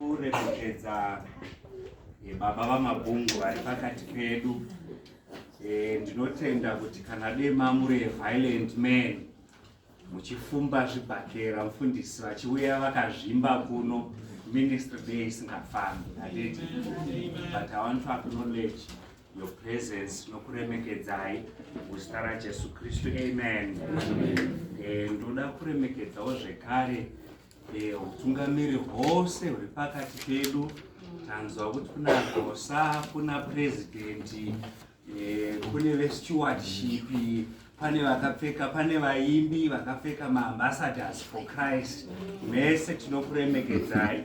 Kuremekedza baba vamabhungu vari pakati pedu. Ndinotenda kuti kana dema muri violent men muchifumba zvibhakera mufundisi vachiuya vakazvimba kuno ministry day isingafambi handiti. But I want to acknowledge your presence nokuremekedzai muzita raJesu Kristu. Amen. Ndoda kuremekedzawo zvekare utungamiri hwose huri pakati pedu. Tanzwa kuti kuna gosa, kuna president, kune vestewardship, pane vaimbi vakapfeka maambassadors for Christ. Mese tinokuremekedzai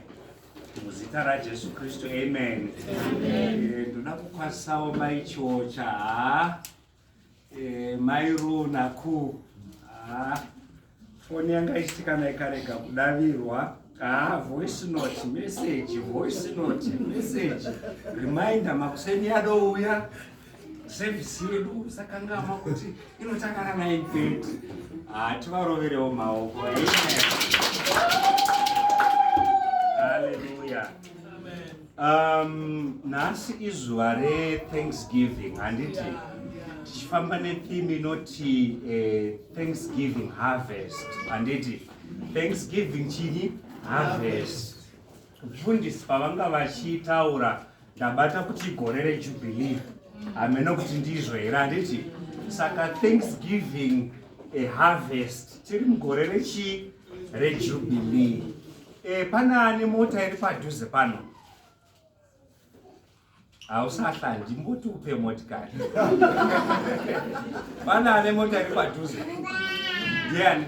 muzita raJesu Kristu. Amen. Ndoda kukwasawo mai chocha, mai Runa ku foni yanga ichitikana ikarega kudavirwa. Voice note, message, reminder makuseni yadouya service yedu sakanga makuti inotangana 9:30. Tivaroverewo maoko. Amen. Hallelujah. Nasi izuva re-Thanksgiving handiti tichifamba netheme inoti Thanksgiving harvest handiti. Thanksgiving chini harvest. Mufundisi pavanga vachitaura ndabata kuti gore rejubilee. Ameno kuti ndizvo here handiti. Saka Thanksgiving harvest tiri mugore rejubilee. Pana ane mota iri padhuze pano? Hausahla ndimboti upe motikari. Pana ane mota iri padhuze? Ndiani?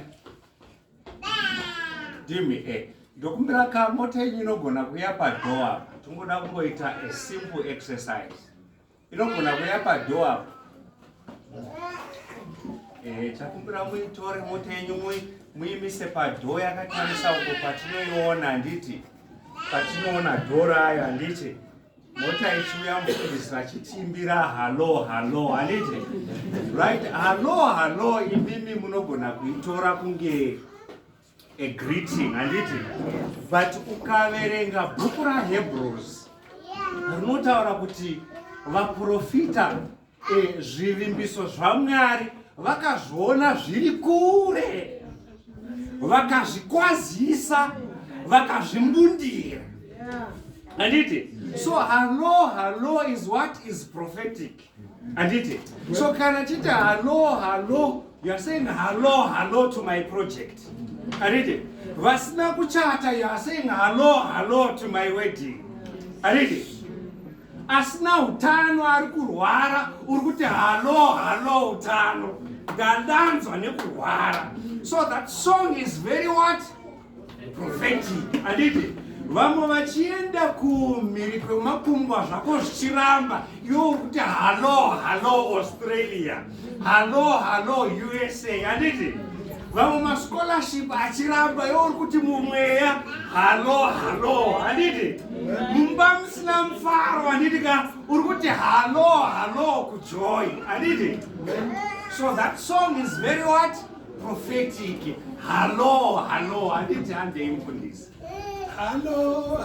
Dimi ndokumbira kamota yenyu inogona kuya padhoa. Tungoda kungoita a simple exercise. Inogona kuya padhoa. Chakumbira muitore mota yenyu muimise padhoa yakatarisa uko patinoiona handiti. Patinoona dhora ayo handiti. Mota ichiuya mufundisi vachitimbira halo handiti. Right, halo imimi munogona kuitora kunge a greeting handiti. But ukaverenga bhuku raHebrews rinotaura kuti vaprofita zvivimbiso zvaMwari vakazviona zviri kure, vakazvikwazisa, vakazvimbundira handiti. So halo is what is prophetic handiti. So kana chiti halo, you are saying hello to my project handiti. Vasina kuchata, you are saying hello to my wedding handiti. Asina utano ari kurwara uri kuti halo utano ndandanzwa nekurwara. So that song is very what? Prophetic handiti. Vamwe vachienda kumhiri kwemakumbwa zvako zvichiramba, iwo uri kuti halo Australia, halo USA handiti. Vamwe mascholarship achiramba, iwo uri kuti mumweya halo handiti. Mumba musina mufaro handiti ka uri kuti halo kujoy handiti. So that song is very what? Prophetic. Halo handiti handei mufundisi. Hello.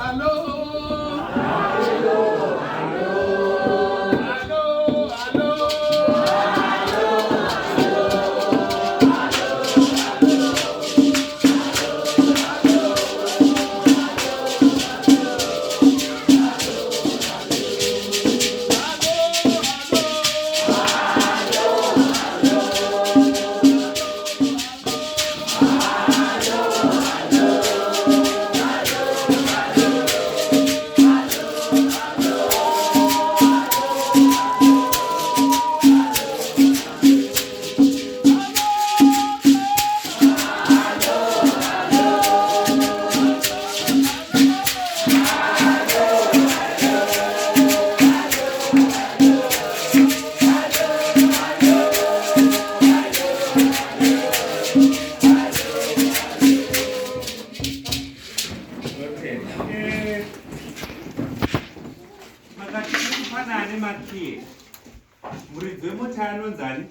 Muridze mota anonzani?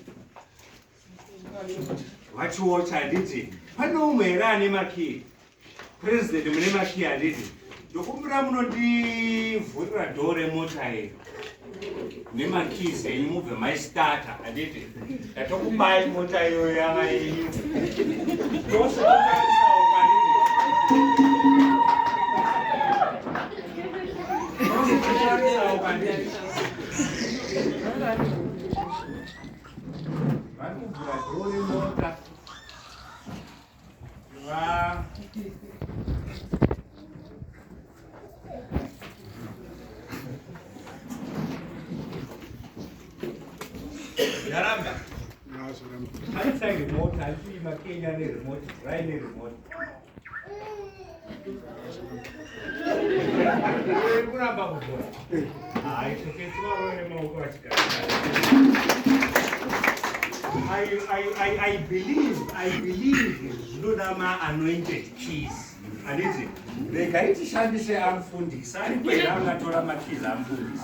Vachiwatch handiti. Pane umwe here ane makii? President mune makii handiti? ndokumbira munondivhurira dhoo mota iyi nemakizi enyu mubve maistarta handiti ndatokubai mota iyoyo yava yenyu tose totarisawo kanini tose totarisawo kanini vari kubvira dhoo remota Yaramba. I say remote, I see my Kenya remote, right remote. I believe Ludama anointed keys. And is it? The guy is Shandisha Amfundis. I am not told my keys Amfundis.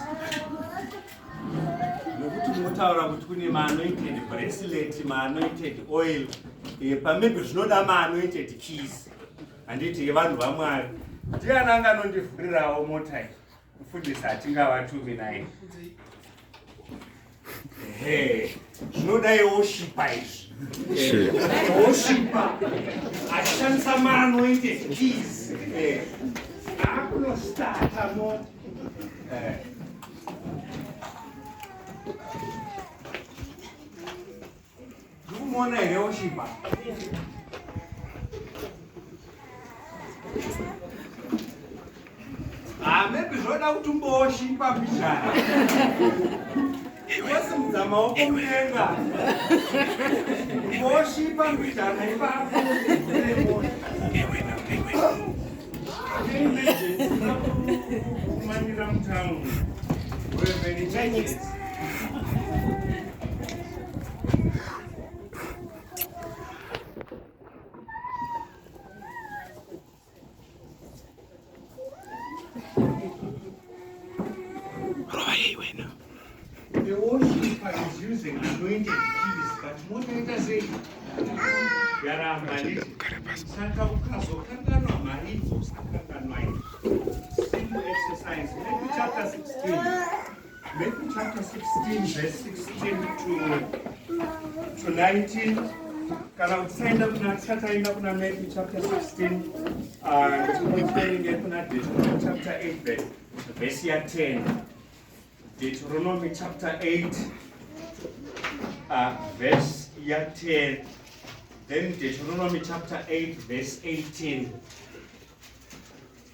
Nokuti munotaura kuti kune anointed bracelet, anointed oil, pamwepo zvinoda anointed keys. Handiti yevanhu vamwari. Ndiani anganondivhurirawo mota iyi? Mufundisi hatingavatumi naye. Zvinoda woshipa izvi. Woshipa. Achishandisa anointed keys. Akunostarta mota. Mona here woshipa. Maybe zvoda kuti umboshipa pishana. Wasimudza maoko mudenga. Umboshipa pishana ipapo. Kumanira mutamu. We're very the worshiper is using anointed keys, but what does it say? Simple exercise. Maybe chapter 16. Maybe chapter 16, verse 16 to 19. Can I sign up now? Maybe chapter 16. Chapter 8, verse 10. Deuteronomy chapter 8, verse 10. Then Deuteronomy chapter 8, verse 18.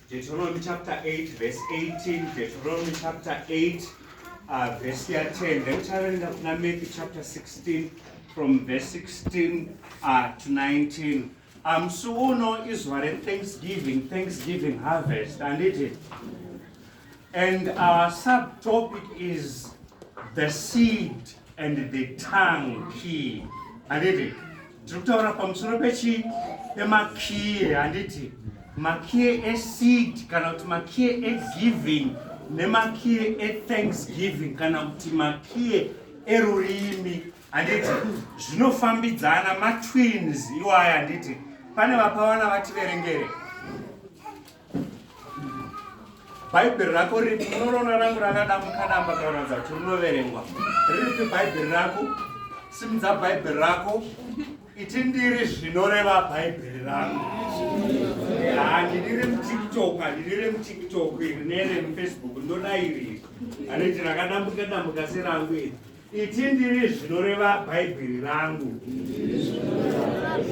Deuteronomy chapter 8, verse 18. Deuteronomy chapter 8, verse 10. Then challenge maybe chapter 16, from verse 16 to 19. So no Israel Thanksgiving harvest, and it is. And our subtopic is the seed and the tongue key. And it is. Makie and it makie a seed cannot makie a giving, nemakie a thanksgiving cannot makie a rurimi and it zvinofambidzana ma twins iwaya and it pane vapawana vativerengere Bible rako ripi unorona rangu rakadamuka namba kauranza kuti rinoverengwa riripi Bible rako simudza Bible rako iti ndiri zvinoreva Bible rangu ndiri muTiktok iri nere muFacebook ndoda iri aniti rakadambuka serangu iri iti ndiri zvinoreva Bible rangu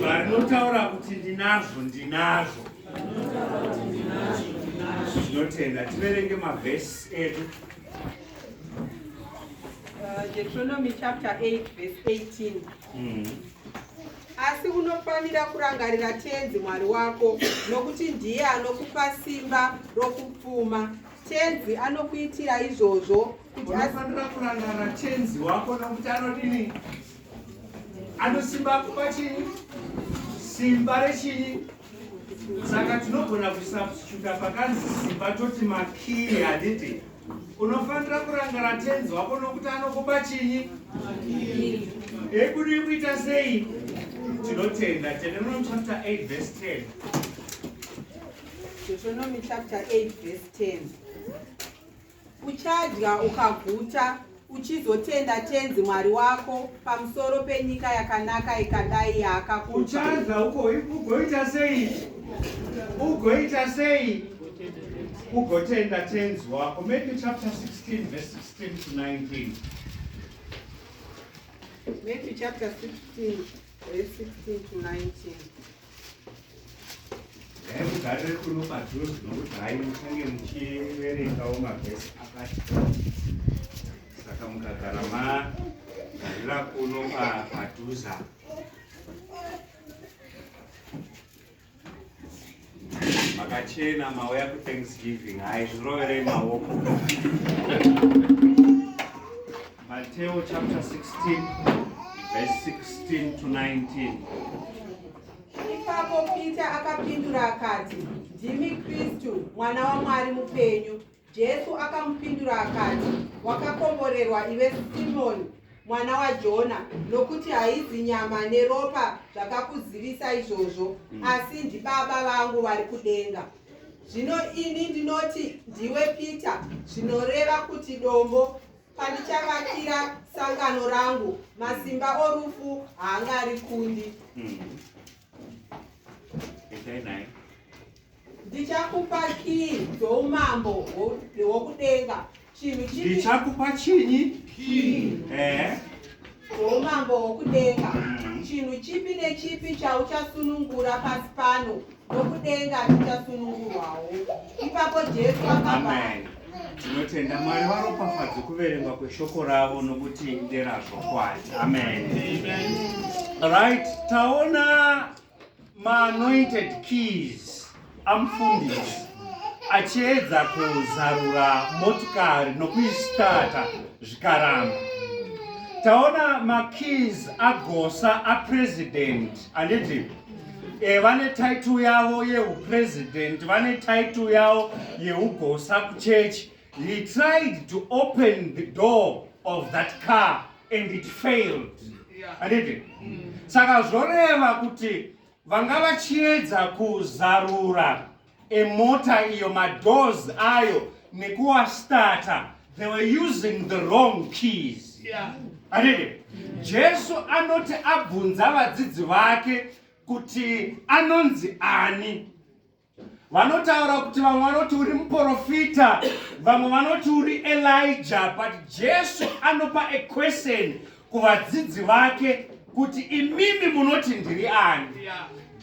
varinotaura kuti ndinazvo Notenda, tiverenge mavhesi edu. Deuteronomy chapter 8, verse 18. Asi unofanira kurangarira tenzi Mwari wako, nokuti ndiye anokupa simba rokupfuma. Tenzi anokuitira izvozvo. Unofanira kurangarira tenzi wako nokuti anodini? Anosimba kupa chini? Simba rechini? Saka tinogona kusubstituta pakanzi simba toti makii haditi. Unofanira kurangara tenzi wako nokuti anokupa chinyi? Ekudi kuita sei? Tinotenda. Deuteronomy chapter 8 verse 10. Deuteronomy chapter 8 verse 10. Uchadya ukaguta uchizotenda tenzi Mwari wako pamusoro penyika yakanaka ikadai yaakakupa. Uchadya ugoita sei? Ugoita sei? Ugotenda tenzi wako. Matthew chapter 16 verse 16 to 19. Matthew chapter 16 verse 16 to 19. Mugare kuno padhuze nokuti hai muchange muchiverengawo mavhesi akati. Saka mukagara magarira kuno padhuze. Makachena mauya kuThanksgiving, hai zviroverei maoko. Matthew chapter 16 verse 16 to 19. Ipapo Peter akapindura akati, ndimi Kristu, mwana waMwari mupenyu. Jesu akamupindura akati, wakakomborerwa iwe Simoni, mwana waJona, nokuti haizi nyama neropa zvakakuzivisa izvozvo, asi ndiBaba vangu vari kudenga. Zvino ini ndinoti ndiwe Peter, zvinoreva kuti dombo pandichavakira sangano rangu, masimba orufu haangarikundi. Ndichakupa kii dzoumambo hwokudenga. Ndichakupa chinyi? Kii dzoumambo hwokudenga. Chinhu chipi nechipi chauchasunungura pasi pano, nokudenga chichasunungurwawo. Ipapo Jesu akabva. Tinotenda Mwari varopafadze kuverengwa kweshoko ravo nokuti nderazvokwadi. Amen. Right, taona anointed keys amufundisi achiedza kuzarura motikari nokuistarta zvikaramba. Taona makeys agosa apresident anditi vane title yavo yehupresident, vane title yavo yehugosa kuchechi. He tried to open the door of that car and it failed. Anditi saka zvoreva kuti vanga vachiedza kuzarura emota iyo madoors ayo nekuastarta, they were using the wrong keys. Anditi Jesu anoti abvunza vadzidzi vake kuti anonzi ani. Vanotaura kuti vamwe vanoti uri muprofita, vamwe vanoti uri Elijah, but Jesu anopa a question kuvadzidzi vake kuti imimi munoti ndiri ani.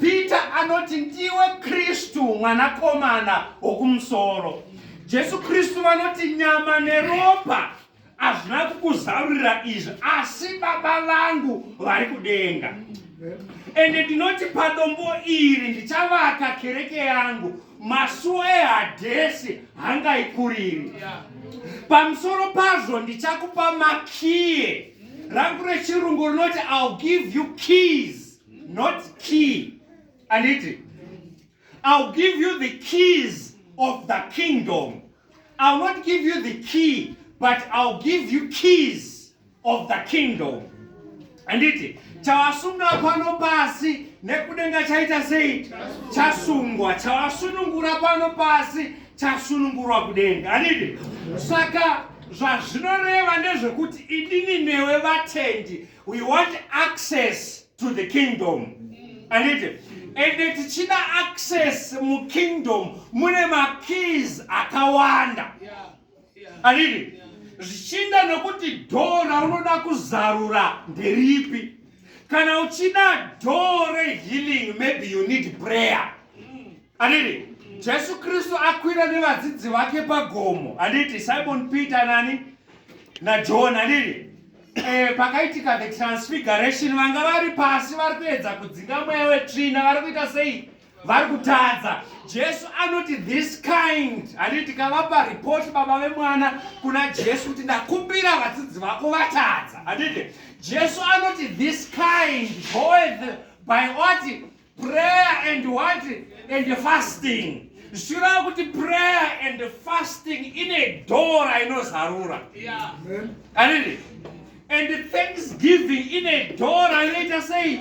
Peter anoti ndiwe Kristu mwanakomana wokumusoro. Jesu Kristu vanoti nyama neropa hazvina kukuzarurira izvi, asi Baba vangu vari kudenga. Ende ndinoti padombo iri ndichavaka kereke yangu, masuo eHadesi hangaikuriri. Pamusoro pazvo ndichakupa makiye. Rangu rechirungu rinoti I'll give you keys, not key. Anditi I'll give you the keys of the kingdom. I'll not give you the key, but I'll give you keys of the kingdom. Anditi chawasunga pano pasi nekudenga chaita sei? Chasungwa. Chawasunungura pano pasi chasunungurwa kudenga. Anditi saka zvazvinoreva ndezvekuti idini newe vatendi, we want access to the kingdom. Anditi ende tichida access mu kingdom mune makeys akawanda. Anditi zvichinda nokuti door raunoda kuzarura nderipi. Kana uchida door healing, maybe you need prayer. Anditi Jesu Kristu akwira nevadzidzi vake pagomo. Anditi Simon Peter nani naJohn. Anditi pakaitika the transfiguration, vanga vari pasi vari kuedza kudzinga mweya wetsvina, vari kuita sei? Vari kutadza. Jesu anoti this kind. Anditi kavapa report baba vemwana kuna Jesu kuti ndakumbira vadzidzi vako vatadza. Anditi Jesu anoti this kind goeth by what? Prayer and what? And fasting. Zvichireva kuti prayer and fasting ine dora inozarura. Anditi and thanksgiving ine dora inoita sei?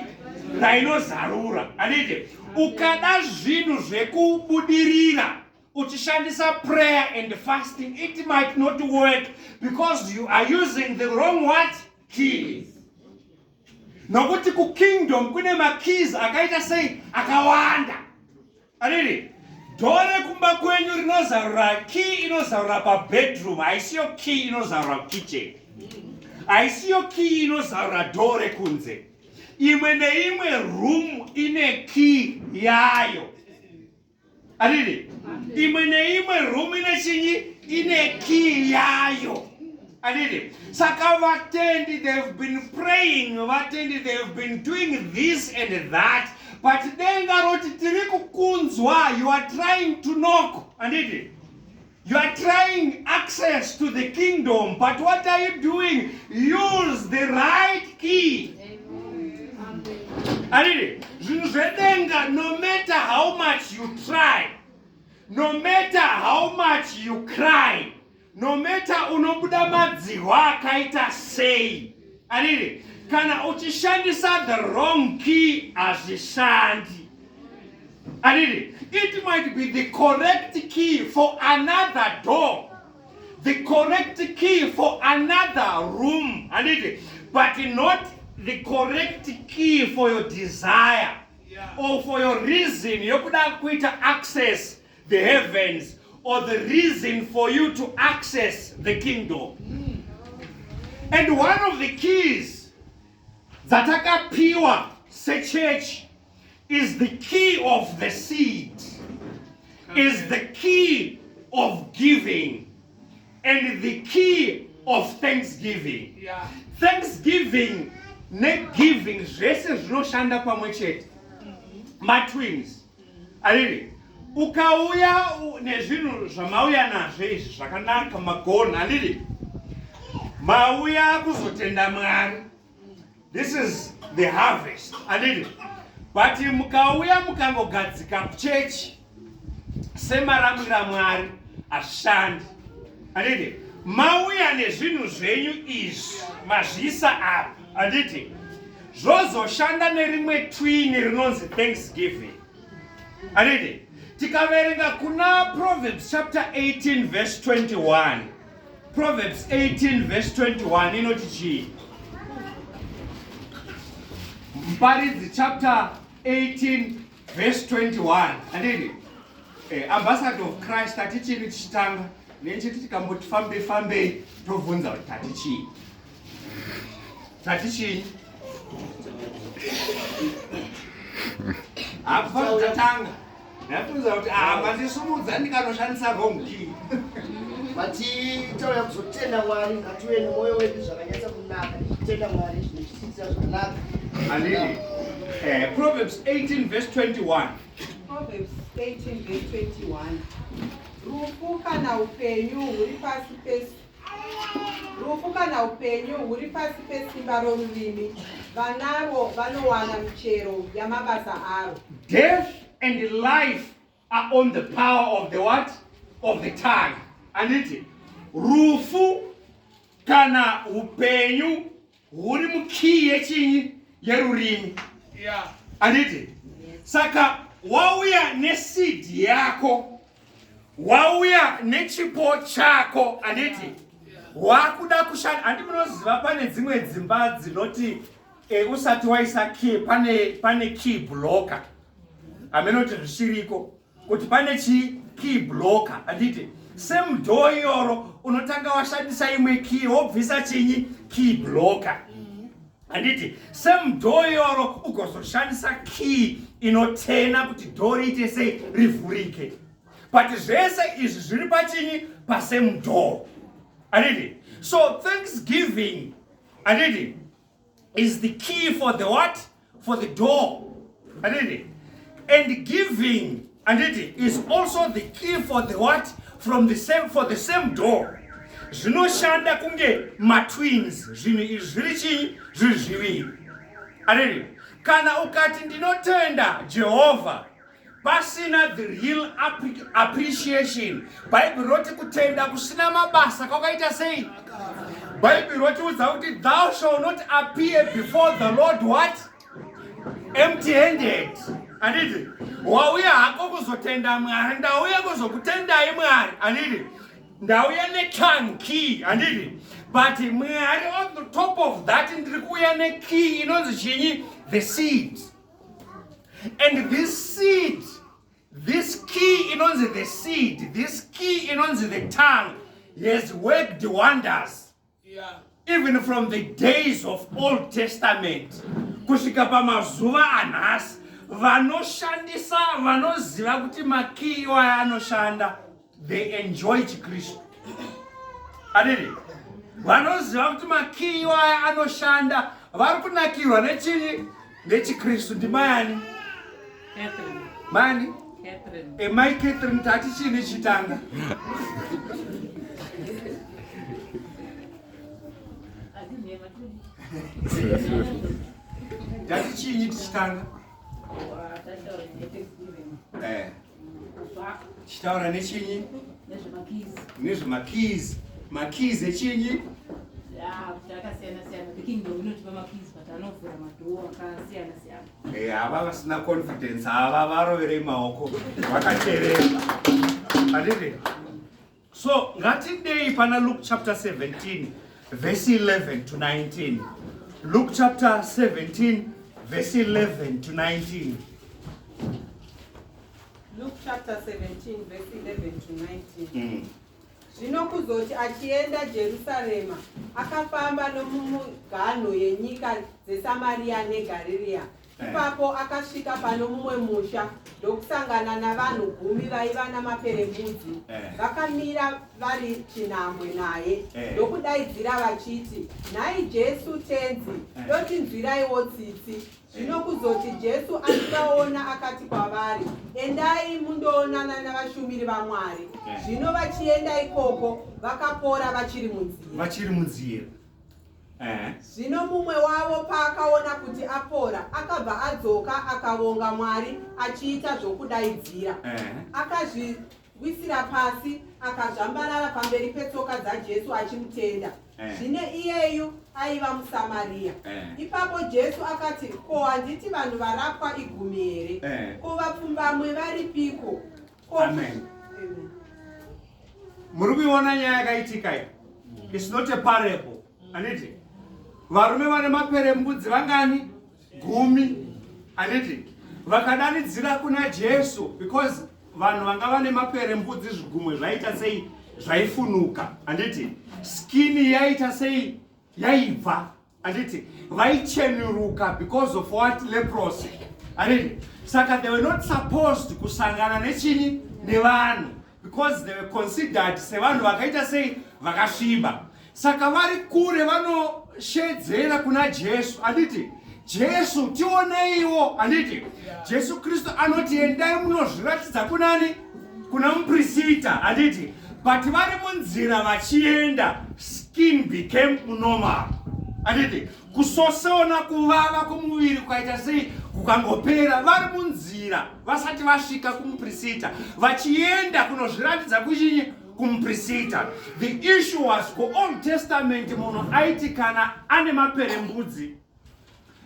rainozarura. Anditi, ukada zvinhu zvekubudirira uchishandisa prayer and fasting, it might not work because you are using the wrong what? Keys. Nokuti ku kingdom kune makeys akaita sei akawanda. Anditi, dore kumba kwenyu rinozarura key inozarura pa bedroom, haisiyo key inozarura kitchen. Haisiyo key inozarura dore kunze. Imwe neimwe room ine key yayo. Anditi, imwe neimwe room ine chinyi ine key yayo. Anditi, saka vatendi, they've been praying, vatendi, they've been doing this and that, but denga roti tiri kukunzwa, you are trying to knock. Anditi, you are trying access to the kingdom, but what are you doing? Use the right key. Anditi, zvinhu zvedenga, no matter how much you try, no matter how much you cry, no matter unobuda madzihwa akaita sei, anditi, kana uchishandisa the wrong key hazvishandi. Anditi, it might be the correct key for another door, the correct key for another room, anditi, but not the correct key for your desire, or for your reason yokuda kuita access the heavens, or the reason for you to access the kingdom. And one of the keys that akapiwa se church is the key of the seed, is the key of giving, and the key of thanksgiving. Thanksgiving ne giving zvese zvinoshanda pamwe chete. Matwins. Ariri, ukauya nezvinhu zvamauya nazvo izvi zvakanaka magona, ariri, mauya kuzotenda Mwari. This is the harvest. Ariri, but mukauya mukangogadzika kuchechi semaramira Mwari ashandi. Ariri, mauya nezvinhu zvenyu izvi mazvisa apa, anditi, zvozoshanda nerimwe twini rinonzi thanksgiving. Anditi, tikaverenga kuna Proverbs chapter 18 verse 21. Proverbs 18 verse 21 inoti chii? Mparidzi chapter 18 verse 21. Anditi, ambassador of Christ tatichiri tichitanga, nenchiti tikamboti fambe tovunza kuti tatichii. Tatichii? Apa tatanga. Nafunza kuti mandisumudza ndikanoshandisa wrong key. Matitaura kuzotenda Mwari, ngatiwe nemwoyo wedu zvakanyatsa kunaka, tenda Mwari zvinotisidzira zvakanaka. Anditi, Proverbs 18 verse 21. Proverbs 18 verse 21. Rufu kana upenyu huri pasi pesimba rorurimi, vanavo vanowana michero yamabasa aro. Death and life are on the power of the what? Of the tongue. Anditi, rufu kana upenyu huri mukii yechinyi yerurimi. Anditi, saka wauya neseed yako, wauya nechipo chako, anditi, wakuda kushanda. Andi munoziva pane dzimwe dzimba dzinoti usati waisa key pane key blocker. Amenoti zvishiriko kuti pane key blocker, anditi, same door yoro unotanga washandisa imwe key wobvisa chinyi key blocker. Anditi, same door yoro ugozoshandisa key inotena kuti door ite sei rivhurike. But zvese izvi zviri pachinyi pa same door. Anditi, so thanksgiving, anditi, is the key for the what? For the door. Anditi, and giving, anditi, is also the key for the what? For the same door. Zvinoshanda kunge matwins, zvinhu izvi zviri chinyi zviri zviviri. Anditi, kana ukati ndinotenda Jehovah pasina the real appreciation, Bible roti kutenda kusina mabasa kwakaita sei? Bible roti udza kuti thou shall not appear before the Lord what? empty-handed. Anditi wauya hako kuzotenda Mwari, ndauya kuzokutendai Mwari. Anditi ndauya netanki. Anditi but Mwari on the top of that ndiri kuuya nekey inonzi chinyi, the seed. And this seed, this key inonzi the seed, this key inonzi the tongue has worked wonders. Yeah. Even from the days of Old Testament. Kusvika pamazuva anhasi, vanoshandisa, vanoziva kuti makey iwaya anoshanda, they enjoy Chikristu. Adidi? Vanoziva kuti makey iwaya anoshanda, vari kunakirwa nechinyi? NeChikristu. Ndimayani? Catherine. Mani? Catherine. Mai Catherine tati chini chitanga. Tati chini chitanga. Chitaura nechinyi? Nezvemakeys. Makeys echinyi? Ava vasina confidence, ava varovere maoko vakatereka. Adidi? So ngatidei pana Luke chapter 17 verse 11 to 19. Luke chapter 17 verse 11 to 19. Luke chapter 17 verse 11 to 19. Zvino kuzoti achienda Jerusarema, akafamba nomumuganho yenyika dzeSamaria neGarirea. Ipapo akasvika pano mumwe musha, ndokusangana navanhu 10 vaiva namaperembudzi. Vakamira vari chinhambwe naye, ndokudaidzira vachiti, nhai Jesu tenzi, dotinzwiraiwo tsitsi. Zvino kuzoti Jesu akavaona akati kwavari, endai mundoonana navashumiri vaMwari. Zvino vachienda ikoko, vakapora vachiri munzira. Zvino mumwe wavo paakaona kuti apora, akabva adzoka akavonga Mwari achiita zvokudaidzira. Akazviwisira pasi, akazvambarara pamberi petsoka dzaJesu achimutenda. Zvino iyeyu aiva muSamaria. Ipapo Jesu akati, ko handiti vanhu varapwa 10 here? Ko vapfumbamwe varipiko? Amen. Muri kuiona nyaya yakaitika iyi? It's not a parable. Aniti? Varume vane maperembudzi vangani? 10. Aniti? Vakadanidzira kuna Jesu because vanhu vanga vane maperembudzi 10 zvaita sei zvaifunuka. Anditi? Skin yaita sei yaibva. Anditi? Vaichenuruka because of what? Leprosy. Anditi? Saka they were not supposed kusangana nechinyi nevanhu because they were considered sevanhu vakaita sei vakasviba. Saka vari kure vanoshedzera kuna Jesu. Anditi? Jesu tioneiwo. Anditi? Jesu Kristu anoti endai munozviratidza kunani? Kuna muprista. Anditi? But vari munzira vachienda, skin became normal. Anditi? Kusoseona kuvava kumuviri kwaita sei kukangopera. Vari munzira vasati vasvika kumuprista, vachienda kunozviratidza kuchinyi? Kumuprista. The issue was ku Old Testament munhu aiti kana ane maperembudzi,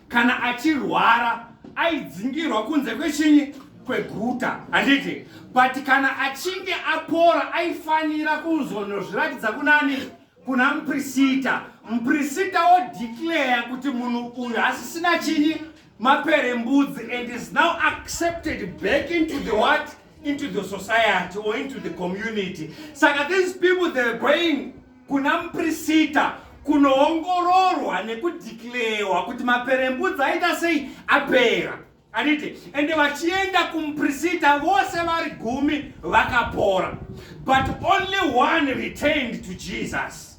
kana achirwara aidzingirwa kunze kwechinyi? Kweguta. Anditi? But kana achinge apora aifanira kuzonozviratidza kunani? Kuna muprista. Muprista odeclare kuti munhu uyu asisina chinyi? Maperembudzi, and is now accepted back into the what? Into the society or into the community. Saka these people, they're going kuna muprista kunoongororwa nekudeclarewa kuti maperembudzi aita sei apera. Anditi? And vachienda kumuprista vose vari 10 vakapora, but only one returned to Jesus.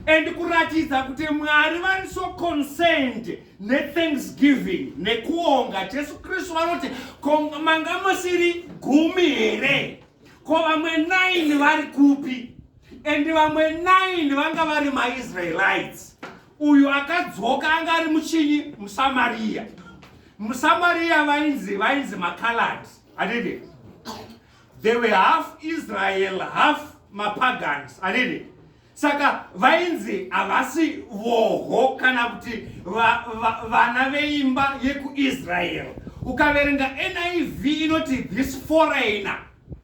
And kuratidza kuti Mwari vari so concerned nethanksgiving nekuonga Jesu Kristu vanoti ko manga musiri 10 here? Ko vamwe 9 vari kupi? And vamwe 9 vanga vari maIsraelites. Uyu akadzoka anga ari muchinyi? muSamaria. MuSamaria vainzi maColored. Adidi? They were half Israel, half mapagans. Adidi? Saka vainzi avasi voho kana kuti vana veimba yekuIsrael. Ukaverenga NIV inoti this foreigner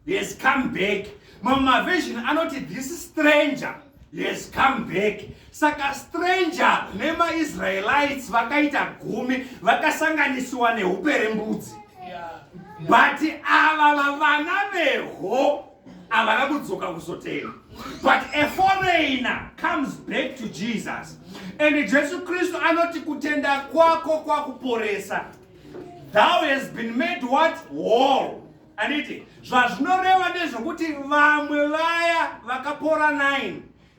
has come back. Mama version anoti this stranger has come back. Saka stranger nema Israelites vakaita 10 vakasanganisiwa neuperembudzi. But ava vana veho avana kudzoka kusotera. But a foreigner comes back to Jesus. And Jesu Kristu anoti kutenda kwako kwakuporesa. Thou has been made what? Whole. Aniti, zvazvinoreva ndezvokuti vamwe vaya vakapora 9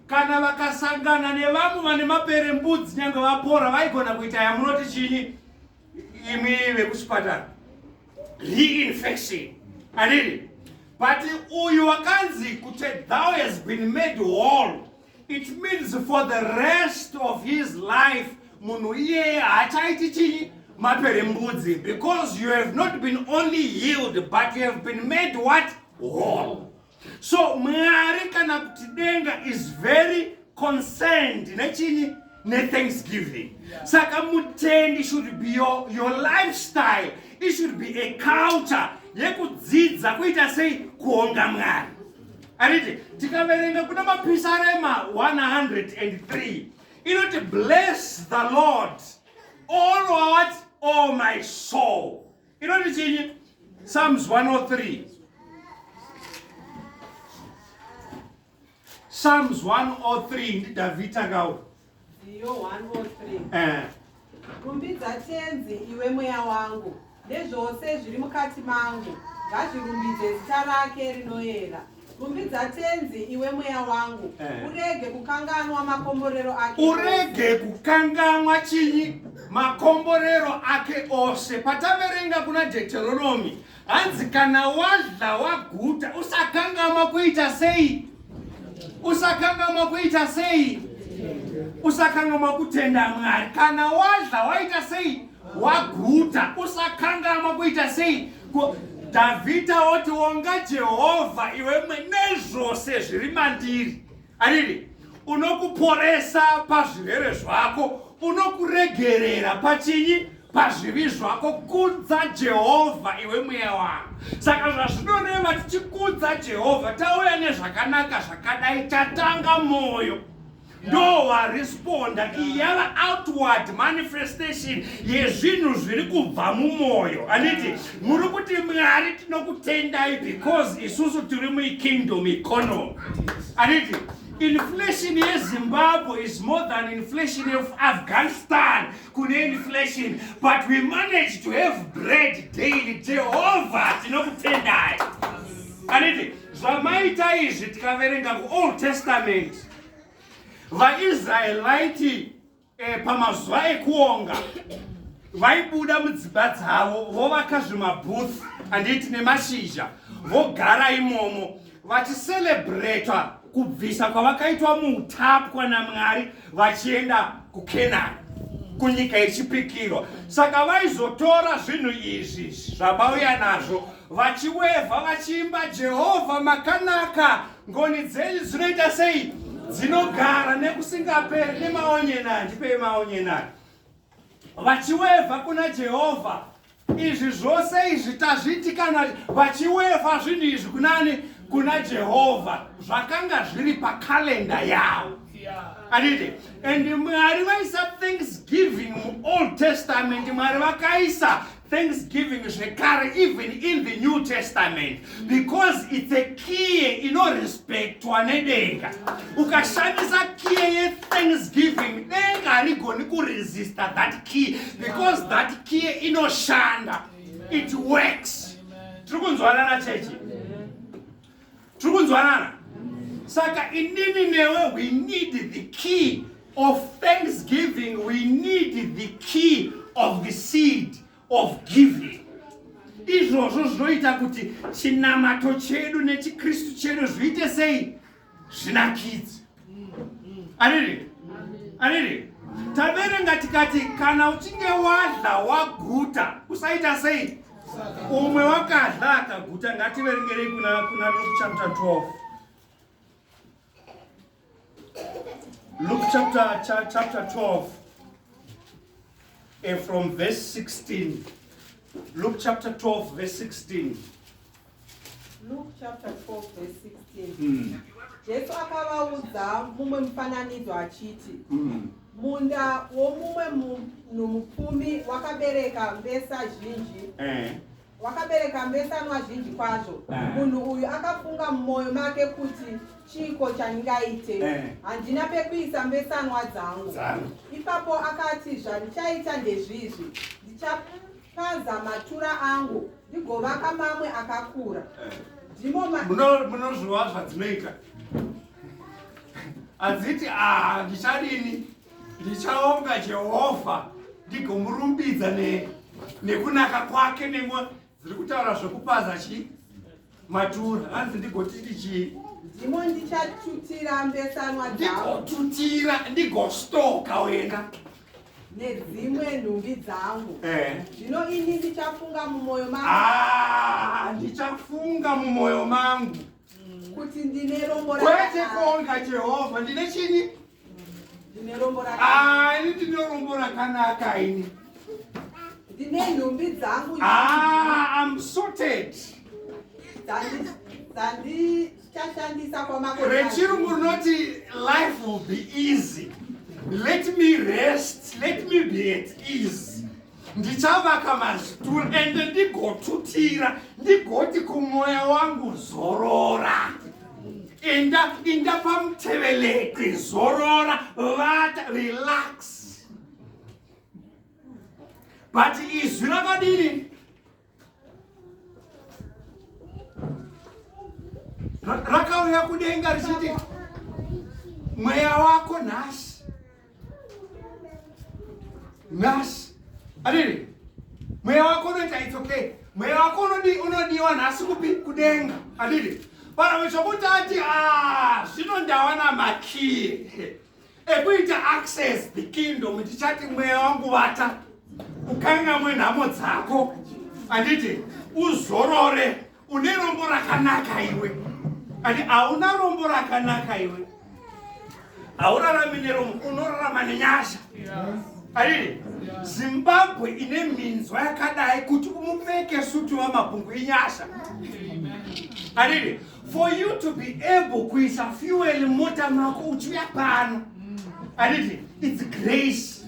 kana vakasangana nevamwe vane maperembudzi nyange vapora vaigona kuita yamunoti chinyi imi vekuchipatara reinfection. Aniti, but uyu wakanzi kuti thou has been made whole, it means for the rest of his life munhu iye hachaiti chinyi maperembudzi, because you have not been only healed but you have been made what? Whole. So Mwari kana kuti denga is very concerned nechini ne thanksgiving. Saka mutendi should be your lifestyle. It should be a culture yekudzidza kuita sei kuonga Mwari. Ariti tikaverenga kuna mapisarema 103 inoti bless the Lord all what? Oh my soul. You know the Psalms 103. Psalms 103 David tagau. Iyo 103. Rumbidza tenzi iwe mweya wangu, nezvose zviri mukati mangu, ngazvirumbidze zita rake rinoyera. Rumbidza tenzi iwe mweya wangu, urege kukanganwa makomborero ake. Urege kukanganwa chinyi makomborero ake ose. Pataverenga kuna Deuteronomy, hanzi kana wadla waguta usakanganwa kuita sei? Usakanganwa kuita sei? Usakanganwa kutenda Mwari. Kana wadla waita sei? Waguta usakanganwa kuita sei? Davida oti wonga Jehovha iwe nezvose zviri mandiri. Ariri, unokuporesa pazvirwere zvako, unokuregerera pachinyi pazvivi zvako. Kudza Jehovha iwe mweya wangu. Saka zvazvinoreva tichikudza Jehovha tauya nezvakanaka zvakadai tatanga moyo. Ndo waresponda iyava outward manifestation yezvinhu zviri kubva mumwoyo. Aniti muri kuti Mwari tinokutendai because isusu tiri muikingdom economy. Aniti inflation yeZimbabwe is more than inflation of Afghanistan. Kune inflation, but we manage to have bread daily. Jehovah tinokutendai. Aniti zvamaita izvi tikaverenga kuOld Testament, vaIsraelite pamazuva ekuonga vaibuda mudzimba dzavo vovaka zvimabhuth anditi nemashizha vogara imomo vachicelebrata kubvisa kwavakaitwa muutapwa naMwari vachienda kuKenani kunyika yechipikirwa. Saka vaizotora zvinhu izvi zvabauya nazvo vachiwevha vachiimba Jehovha makanaka, ngoni dzenyu dzinoita sei? Dzinogara nekusingaperi nemaonyenani ndipe maonyenani. Vachiwevha kuna Jehovha. Izvi zvose izvi tazviti kana vachiwevha zvinhu izvi kunani? Kuna Jehovha. Zvakanga zviri pakalenda yavo. Aditi, and Mwari vaisa thanksgiving mu Old Testament, Mwari vakaisa thanksgiving zvekare even in the New Testament, because it's a key inorespectwa nedenga. Ukashandisa key ye thanksgiving, denga harigoni kuresista that key, because that key inoshanda. It works. Trukunzwanana chechi? Trukunzwanana? Saka inini newe, we need the key of thanksgiving. We need the key of the seed of giving. Izvozvo zvinoita kuti chinamato chedu nechikristu chedu zviite sei? Zvinakidze. Ariri? Ariri? Taverenga tikati kana uchinge wadla waguta usaita sei? Umwe wakadla akaguta. Ngativerengerei kuna Luke chapter 12. chapter 12, from verse 16. Luke chapter 12, verse 16. Luke chapter 12 verse 16. Jesu akavaudza mumwe mufananidzo achiti, munda womumwe munhu mupfumi wakabereka mbesa zhinji. Wakabereka mbesanwa zhinji kwazvo. Munhu uyu akafunga mumwoyo make kuti chiko chandingaite, handina pekuisa mbesanwa dzangu. Ipapo akati, zvandichaita ndezvizvi, ndichapaza matura angu ndigovaka mamwe akakura. Munozviwa zvadzinoita. Adziti ndichadini, ndichaonga Jehovha ndigomurumbidza nekunaka kwake nemwe dziri kutaura zvekupaza matura. Hanzi ndigotiti chii? Ndimo ndichatutira mbesanwa dzangu. Ndigotutira, ndigostoka wena nedzimwe nhumbi dzangu. Zvino ini ndichafunga mumwoyo mangu. Ndichafunga mumwoyo mangu kuti ndine rombo kwete kuonga Jehovha. Ndine chini? Ndine rombo rakanaka. Ini ndine rombo rakanaka ini. Ndine nhumbi dzangu. I'm sorted. Dzandichashandisa kwamakore. Rechirungu runoti life will be easy. Let me rest. Let me be at ease. Ndichavaka mazituru ende ndigotutira, ndigoti kumwoyo wangu zorora. Enda pamutevelepe, zorora, vata, relax. But izwi rakadini? Rakauya kudenga richiti mweya wako nhasi. Nhasi. Adini? Mweya wako unoita it's okay. Mweya wako unodiwa nhasi kudenga. Adini? Parameshokuti ati zvino ndawana makey ekuita access the kingdom. Ndichati mweya wangu vata ukangamwe nhamo dzako. Anditi uzorore. Une rombo rakanaka iwe. Andi hauna rombo rakanaka iwe. Haurarami nerombo, unorarama nenyasha. Adini? Zimbabwe ine minzwa yakadai kuti umupfeke suti wamabhungu enyasha. Adini? For you to be able kuisa fuel mota mako uchiuya pano. Adini? It's grace.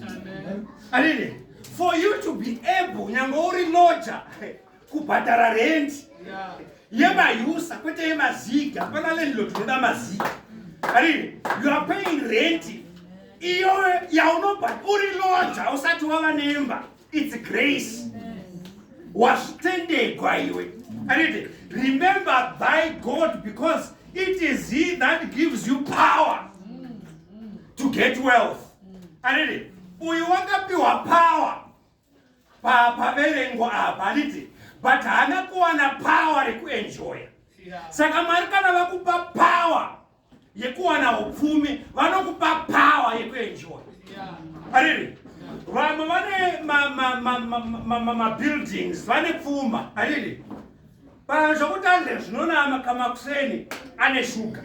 Adini? For you to be able, nyange uri loja, kubhadhara rent yemayusa kwete yemaziga. Hapana landlord unoda maziga. Adini? You are paying rent. Iyo yaunobhadhara uri loja usati wava nemba. It's grace. Wazvitendegwa iwe. Adini? Remember thy God, because it is He that gives you power to get wealth. Adini? Uyu wakapiwa power paverengwa apa. Aditi? But hana kuwana power rekuenjoya. Saka Mwari kana vakupa power yekuwana upfumi, vanokupa power yekuenjoya. Aditi? Vamwe vane buildings, vane pfuma. Aditi? Zvokuti Andre zvinonama kamakuseni ane shuga,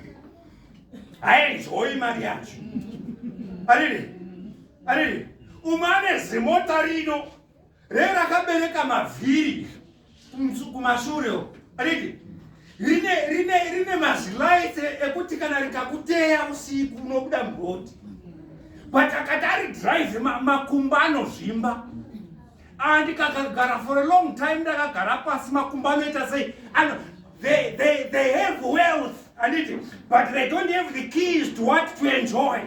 haenjoyi mari yacho. Aditi? Aditi? Umwe ane zimota rino rakabereka mavhiri kumashure. Aditi? Rine mazilaiti ekuti kana rikakuteya usiku unobuda mugoti. But akati ari drive makumba anozvimba. Ndikagara for a long time, ndakagara pasi makumba anoita sei. They have wealth, but they don't have the keys to what to enjoy.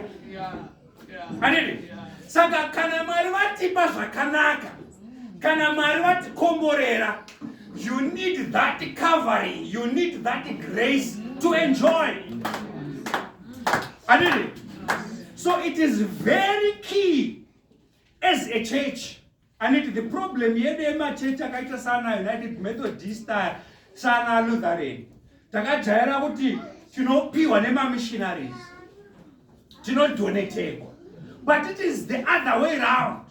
Saka kana Mwari vatipa zvakanaka, kana Mwari vatikomborera, you need that covering, you need that grace to enjoy. So it is very key as a church. And the problem yedu emachechi akaita sana United Methodist, sana Lutheran, takajaira kuti tinopiwa nemamissionaries, tinodonategwa. But it is the other way around.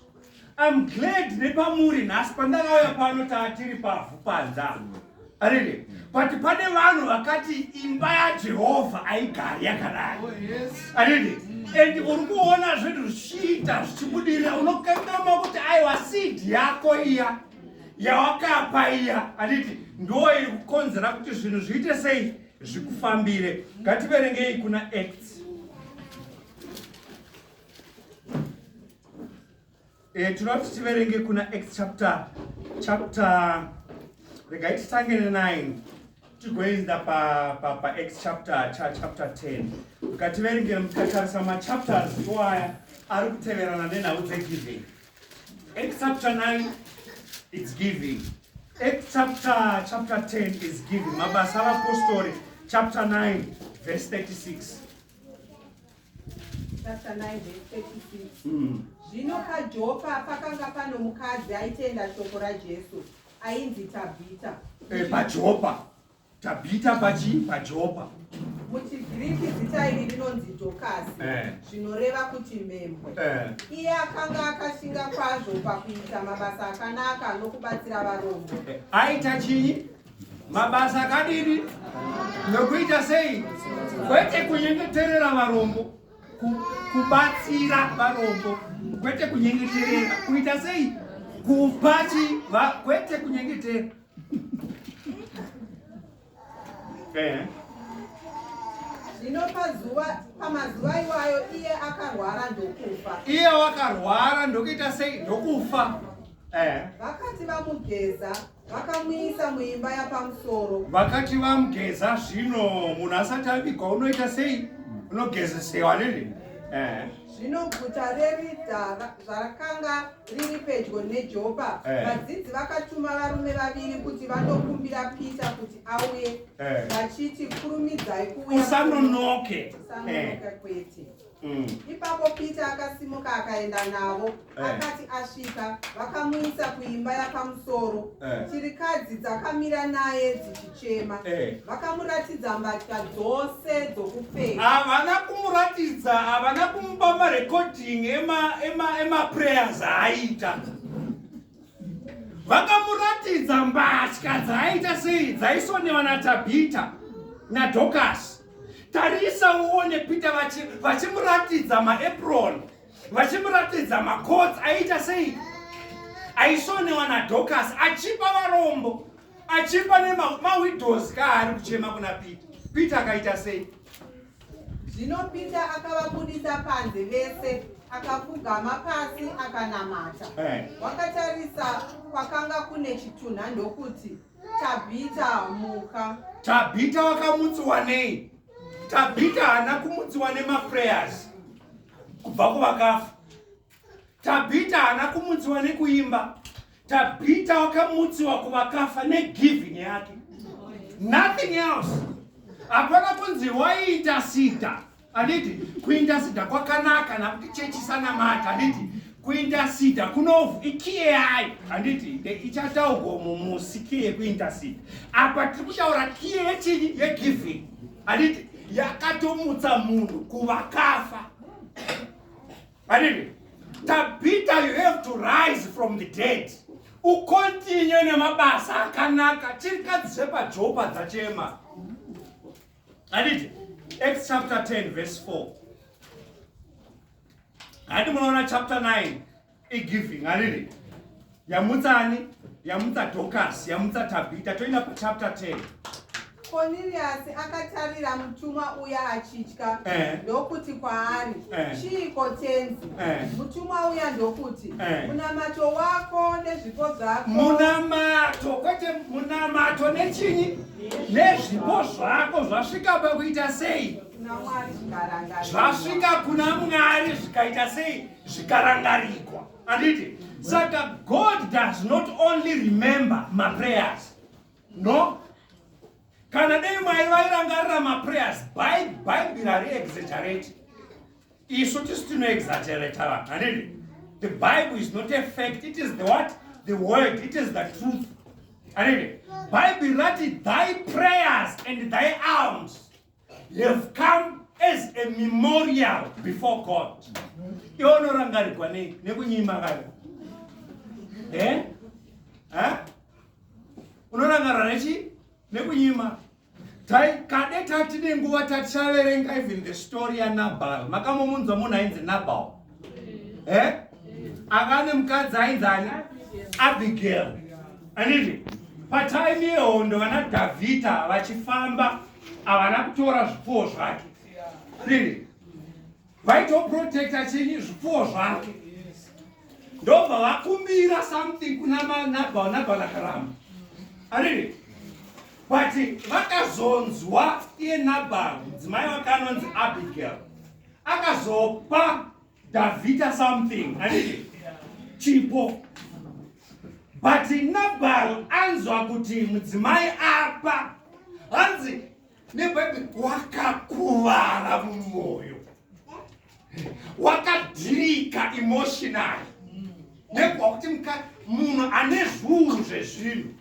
I'm glad nepamuri nhasi pandakauya pano tatiri pavhu panza. Arere, but pane vanhu vakati imba yaJehovha aigari yakadai. Arere, and uri kuona zvinhu zvichiita zvichibudira unokangama kuti aiwa seed yako iya yawakapa iya anditi ndo iri kukonzera kuti zvinhu zviite sei zvikufambire. Ngativerengei kuna Acts. Tinoti tiverenge kuna Acts chapter regai titange ne9 tigoenda pa Acts chapter 10. Ngativerenge mutatarisa machapters iwaya ari kuteverana nenhau dzegiving. Acts chapter 9 it's giving. Acts chapter 10 is giving. Mabasa apostori chapter 9 verse 36. Chapter 9 verse 36. Zvino paJopa pakanga pano mukadzi aitenda shoko raJesu ainzi Tabhita. PaJopa. Tabhita paJopa. MuchiGiriki zita iri rinonzi Dhokasi. Zvinoreva kuti mhembwe. Iye akanga akashinga kwazvo pakuita mabasa akanaka nokubatsira varombo. Aita chinyi? Mabasa akadini? Nokuita sei? Kwete kunyengeterera varombo. Kubatsira varombo. Kwete kunyengeterera. Kuita sei? Kupachi kwete kunyengetera. Zvino pamazuva iwayo iye akarwara ndokufa. Iye wakarwara ndokuita sei? Ndokufa. Vakati vamugeza vakamuisa muimba yapamusoro. Vakati vamugeza zvino munhu asati abikwa unoita sei? Unogezesewa nini? Zvino guta reRidha zvarakanga riri pedyo neJopa, vadzidzi vakatuma varume vaviri kuti vandokumbira Pita kuti auye, vachiti kurumidzai kuuya. Usanonoke kwete. Ipapo Pita akasimuka akaenda navo. Akati asvika vakamuisa kuimba yapamusoro. Chirikadzi dzakamira naye dzichichema. Vakamuratidza mbatya dzose dzokupfeka. Havana kumupa marecording ema prayers aita. Vakamuratidza mbatya dzaaita sei dzaisonewa naTabhita naDhokasi. Tarisa uone Peter vachimuratidza maapron, vachimuratidza macoats aita sei aisonewa naDhokasi achipa varombo, achipa nemawidows kaari kuchema kuna Peter. Peter akaita sei? Zvino Peter akavabudisa panze vese akapfugama pasi akanamata. Wakatarisa kwakanga kune chitunha ndokuti Tabhita muka. Tabhita wakamutsiwa nei? Tabhita hana kumutsiwa nemaprayers kubva kuvakafa. Tabhita hana kumutsiwa nekuimba. Tabhita wakamutsiwa kuvakafa negiving yake. Nothing else. Hapana kunzi waiintasida. Anditi kuintasida kwakanaka nakuti chechi sanamata. Anditi kuintasida kunovu ikiye yayo. Anditi ichataugwa mumusi kiye kuintasida. Apa tiri kutaura kiye yechinyi yegiving. Anditi yakatomutsa munhu kuvakafa. Anditi Tabhita, you have to rise from the dead. Ukontinue nemabasa akanaka. Chirikadzi zvepaJopa dzachema. Anditi Acts chapter 10 verse 4. Hadi munaona chapter 9 igiving. Anditi yamutsani, yamutsa Dhokasi, yamutsa Tabhita. Toenda pa chapter 10. Cornelius akatarira mutumwa uya achitya. Ndokuti kwaari, chiiko tenzi? Mutumwa uya ndokuti, munamato wako nezvipo zvako. Munamato, kwete munamato nechinyi? Nezvipo zvako zvasvika pakuita sei? Zvasvika kuna Mwari zvikaita sei? Zvikarangarikwa. Anditi saka God does not only remember my prayers. No. Kana dei Mwari vairangarira maprayers, Bible ari-exaggerate. Isu tisino exaggerate vanhu. Anditi the Bible is not a fact, it is the what? The word, it is the truth. Anditi Bible rati thy prayers and thy alms have come as a memorial before God. Ionorangarikwa nei nekunyima kare. Unorangarira nechi? nekunyima kade tati nenguva tatichaverenga even the story yaNabal. Makamomunzwa munhu ainzi Nabal akane mukadzi ainzani Abigail. Anditi patime yehondo vana Dhavhidha vachifamba havana kutora zvipfuwo zvake. Anditi vaitoprotecta chinyi zvipfuwo zvake. Ndobva vakumbira something kuna Nabal akaramba. Anditi but vakazonzwa iye Nabal mudzimai wakanonzi Abigail akazopa Dhavhidha something. Anditi chipo. But Nabal anzwa kuti mudzimai apa hanzi nebhayibheri wakakuvara mumwoyo, wakadhirika emotionally. Nekuti munhu ane zvuru zvezvinhu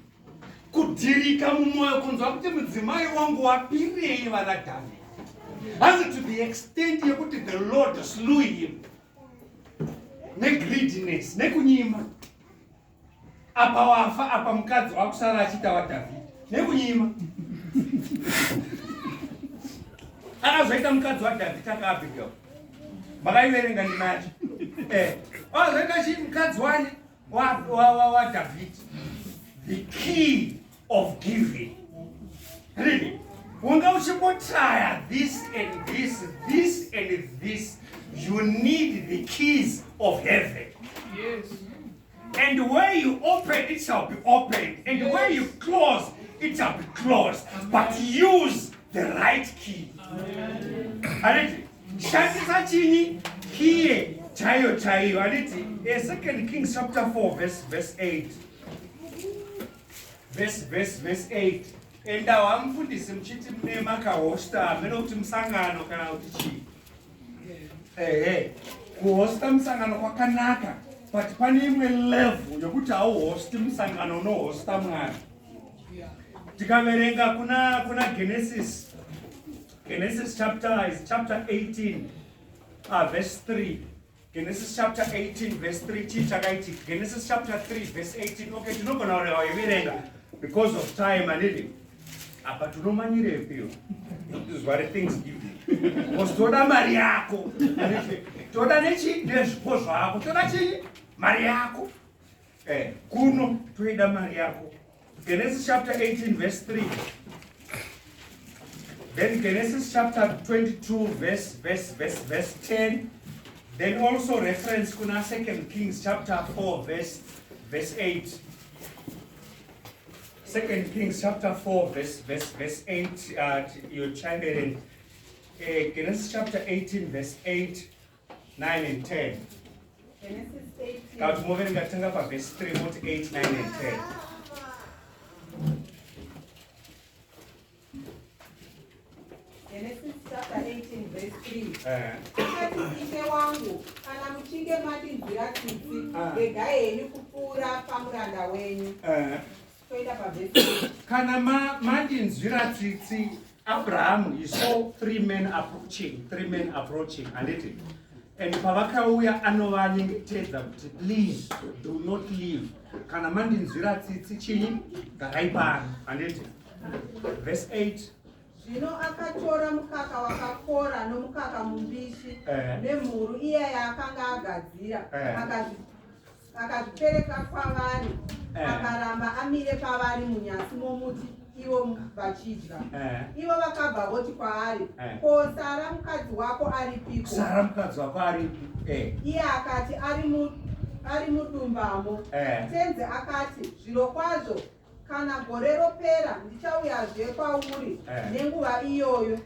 kudhirika mumwoyo kunzwa kuti mudzimai wangu wapirei vana Dhavhidha. Hanzi to the extent yekuti the Lord slew him. Negreediness, nekunyima. Apa wafa apa mukadzi wakusara achita waDhavhidha. Nekunyima. Akazoita mukadzi waDhavhidha kaAbigail. Makaiverenga ndimacho. Akazoita chi mukadzi wani waDhavhidha. The key of giving. Really? Unga uchimotaya this and this, this and this, you need the keys of heaven. Yes. And where you open, it shall be opened. And where you close, it shall be closed. But use the right key. Alright. Shandisa chini key chayo. Alright. 2 Kings chapter 4 verse 8. Verse 8. And wamfundisi mchiti mne makahosta meno kuti musangano kana kuti chi. Kuhosta musangano kwakanaka. But pane imwe level yokuti hauhosti musangano unohosta Mwari. Tikaverenga kuna Genesis chapter 18 verse 3. Genesis chapter 18 verse 3 chakaiti. Genesis chapter 3 verse 18. Okay, tinogona kuverenga because of time and living. Apa tunomanyire pio. This is what the things give you. Toda mari yako. Toda nechi nezvipo zvako. Toda chi mari yako. Kuno toida mari yako. Genesis chapter 18 verse 3. Then Genesis chapter 22 verse 10. Then also reference kuna 2 Kings chapter 4 verse 8. 2 Kings chapter 4 verse 8. You chime in. Genesis chapter 18 verse 8, 9 and 10. Genesis 18. Now moving at verse 3, 8, 9 and 10. Genesis chapter 18 verse 3. Akati ike wangu kana muchinge mati nzira tsitsi regai henyu kupfuura pamuranda wenyu. Toenda paverse 3. Kana mati nzira tsitsi Abraham, he saw three men approaching, and pavakauya anovanyengetedza kuti please do not leave. Kana mandi nzira tsitsi chinyi garai pano. Anditi verse 8. Zvino akatora mukaka wakakora nomukaka mumbishi nemhuru iya yaakanga agadzira akazvipereka kwavari akaramba amire pavari munyasi momuti ivo vachidya. Ivo vakabva voti kwaari, ko Sara mukadzi wako aripiko? Sara mukadzi wako aripi? Iye akati ari mudumbamo. Tenzi akati zvirokwazvo kana gore ropera ndichauyazve kwauri nenguva iyoyo.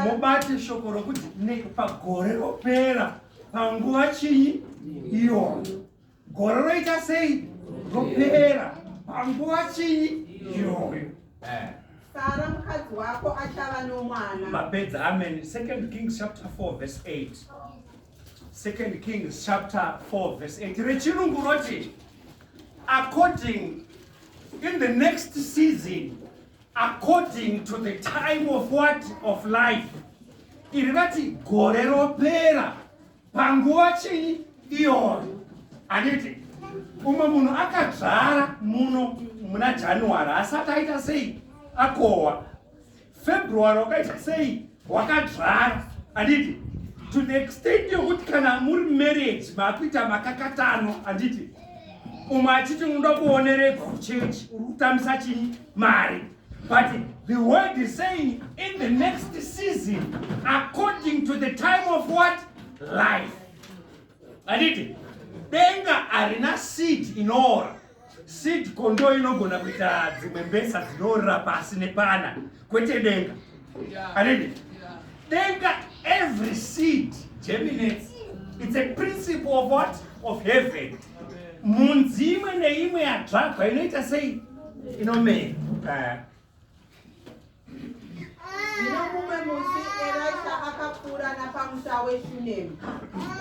Mubate shoko rokuti pagore ropera panguva chinyi iyoyo. Gore roita sei? Ropera panguva chinyi iyoyo. Sara mukadzi wako achava nomwana. Mapedza amen. 2 Kings chapter 4 verse 8. 2 Kings chapter 4 verse 8. Rechirungu roti according in the next season, according to the time of what? Of life. Irati gore ropera panguva chinyi iyoyo. Anditi umwe munhu akadzvara muna January asati aita sei? akohwa February wakaita sei wakadzvara handiti to the extent yokuti kana muri marriage makuita makakatano handiti umwe achiti unoda kuoneregwa kuchechi uri kutambisa chini mari but the word is saying in the next season according to the time of what life handiti denga harina seed inoora seed kondo inogona kuita dzimwe mbesa dzinoorera pasi nepana kwete denga handiti denga every seed germinates. It's a principle of what? Of heaven. Munzi imwe neimwe yadzvagwa inoita sei inomera. Zvino mumwe musi Elisha akapfuura napamusha weShunemu.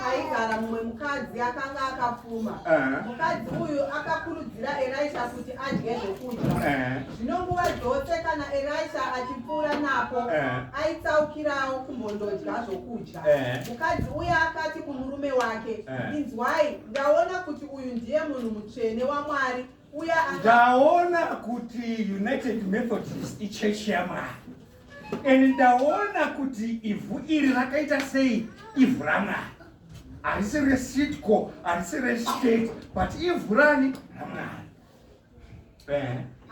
Paigara mumwe mukadzi akanga akapfuma. Mukadzi uyu akakurudzira Elisha kuti adye zvokudya. Zvino nguva dzose kana Elisha achipfuura napo, aitsaukirawo kumbondodya zvokudya. Mukadzi uya akati kumurume wake, "Inzwai, ndaona kuti uyu ndiye munhu mutsvene waMwari." Ndaona kuti United Methodist ichechi yaMwari. Ndaona kuti ivhu iri rakaita sei ivhu raMwari. Harisi reSitco, harisi reState, but ivhu rani raMwari.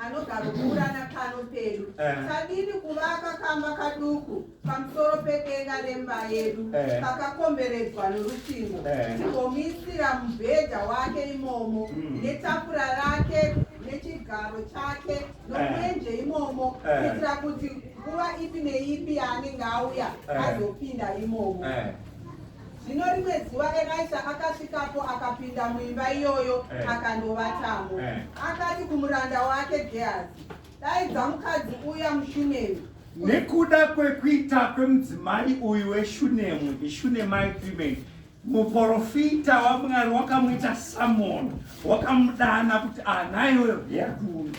Anogara kupfuura pano pedu. Tadini kuvaka kamba kaduku pamusoro pedenga remba yedu kakakomberedzwa norusvingo. Tigomisira mubhedha wake imomo netafura rake nechigaro chake nomwenje imomo kuitira kuti nguva ipi neipi yaanenge auya azopinda imomo. Zvino rimwe zuva Elisha akasvikapo akapinda muimba iyoyo akandovatamo. Akati kumuranda wake Gehazi, "Daidza mukadzi uya muShunemu." Nekuda kwekuita kwemudzimai uyu weShunemu, iShunammite women, muprofita waMwari wakamuita Samuel, wakamudana kuti naiwe yakuru.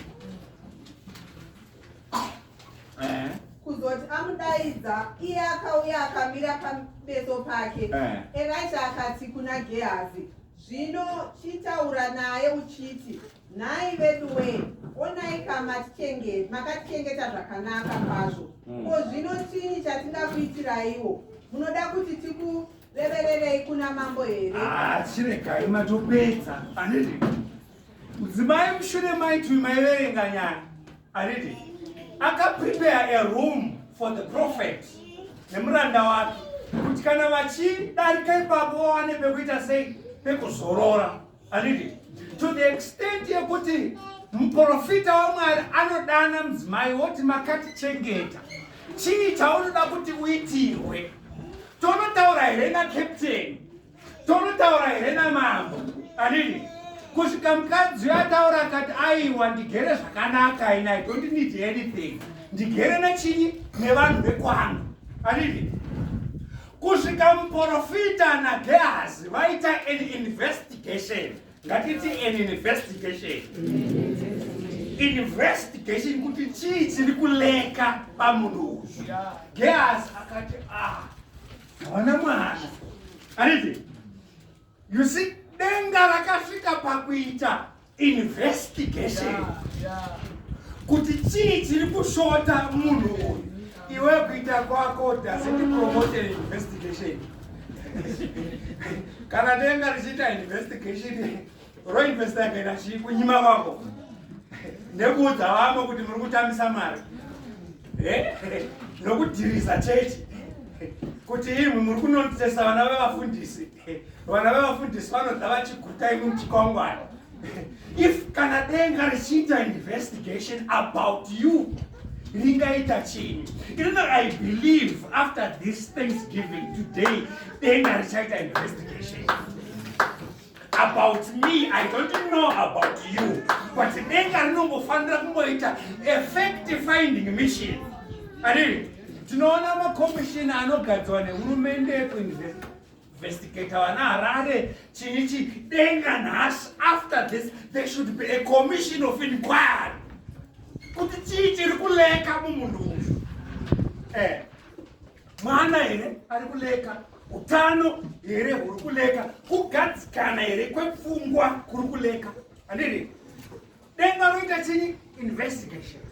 Kuzoti amudaidza, iye akauya akamira pameso pake. Elisha akati kuna Gehazi, "Zvino chitaura naye uchiti, nhai vedu wee, onai kama makatichengeta zvakanaka kwazvo. Ko zvino chini chatingakuitiraiwo? Munoda kuti tikurevererei kuna mambo here?" Chiregai matopedza. Handiti mudzimai muShunammite maiverenga nyaya. Handiti akaprepare a room for the prophet nemuranda wake kuti kana vachidarika ipapo vawane pekuita sei pekuzorora. Handiti to the extent yekuti muprofita waMwari anodana mudzimai woti makatichengeta, chii chaunoda kuti uitirwe? Tonotaura here naCaptain, tonotaura here namambo. Handiti kusvika mukadzi ataura akati, "Aiwa, ndigere zvakanaka ina, I don't need anything. Ndigere nechinyi nevanhu vekwangu." Handiti kusvika muprofita naGehazi vaita an investigation. Ngatiti an investigation. Investigation kuti chii chiri kuleka pamunhu uyu. Gehazi akati, "Hawana mwana." Handiti you see, denga rakasvika pakuita investigation kuti chii chiri kushota munhu uyu. Iwe kuita kwako doesn't promote an investigation. Kana denga richiita investigation, roinvesta kaita chii kunyima kwako nekuudza vamwe kuti muri kutambisa mari nokudhirisa chechi kuti imwe muri kunotesa vana vevafundisi. Vana vevafundisi vanodza vachiguta imwe muchikwangwani. If kana denga richiita investigation about you, ringaita chini? I believe after this Thanksgiving today, denga richaita investigation about me. I don't know about you, but denga rinombofanira kumboita a fact finding mission. Ani tinoona makomishini anogadzwa nehurumende kuinvestigate vana Harare chinichi denga nhasi. After this there should be a commission of inquiry kuti chii chiri kuleka mumunhu uyu. Mwana here ari kuleka, utano here huri kuleka, kugadzikana here kwepfungwa kuri kuleka. Handiti denga roita chini investigation.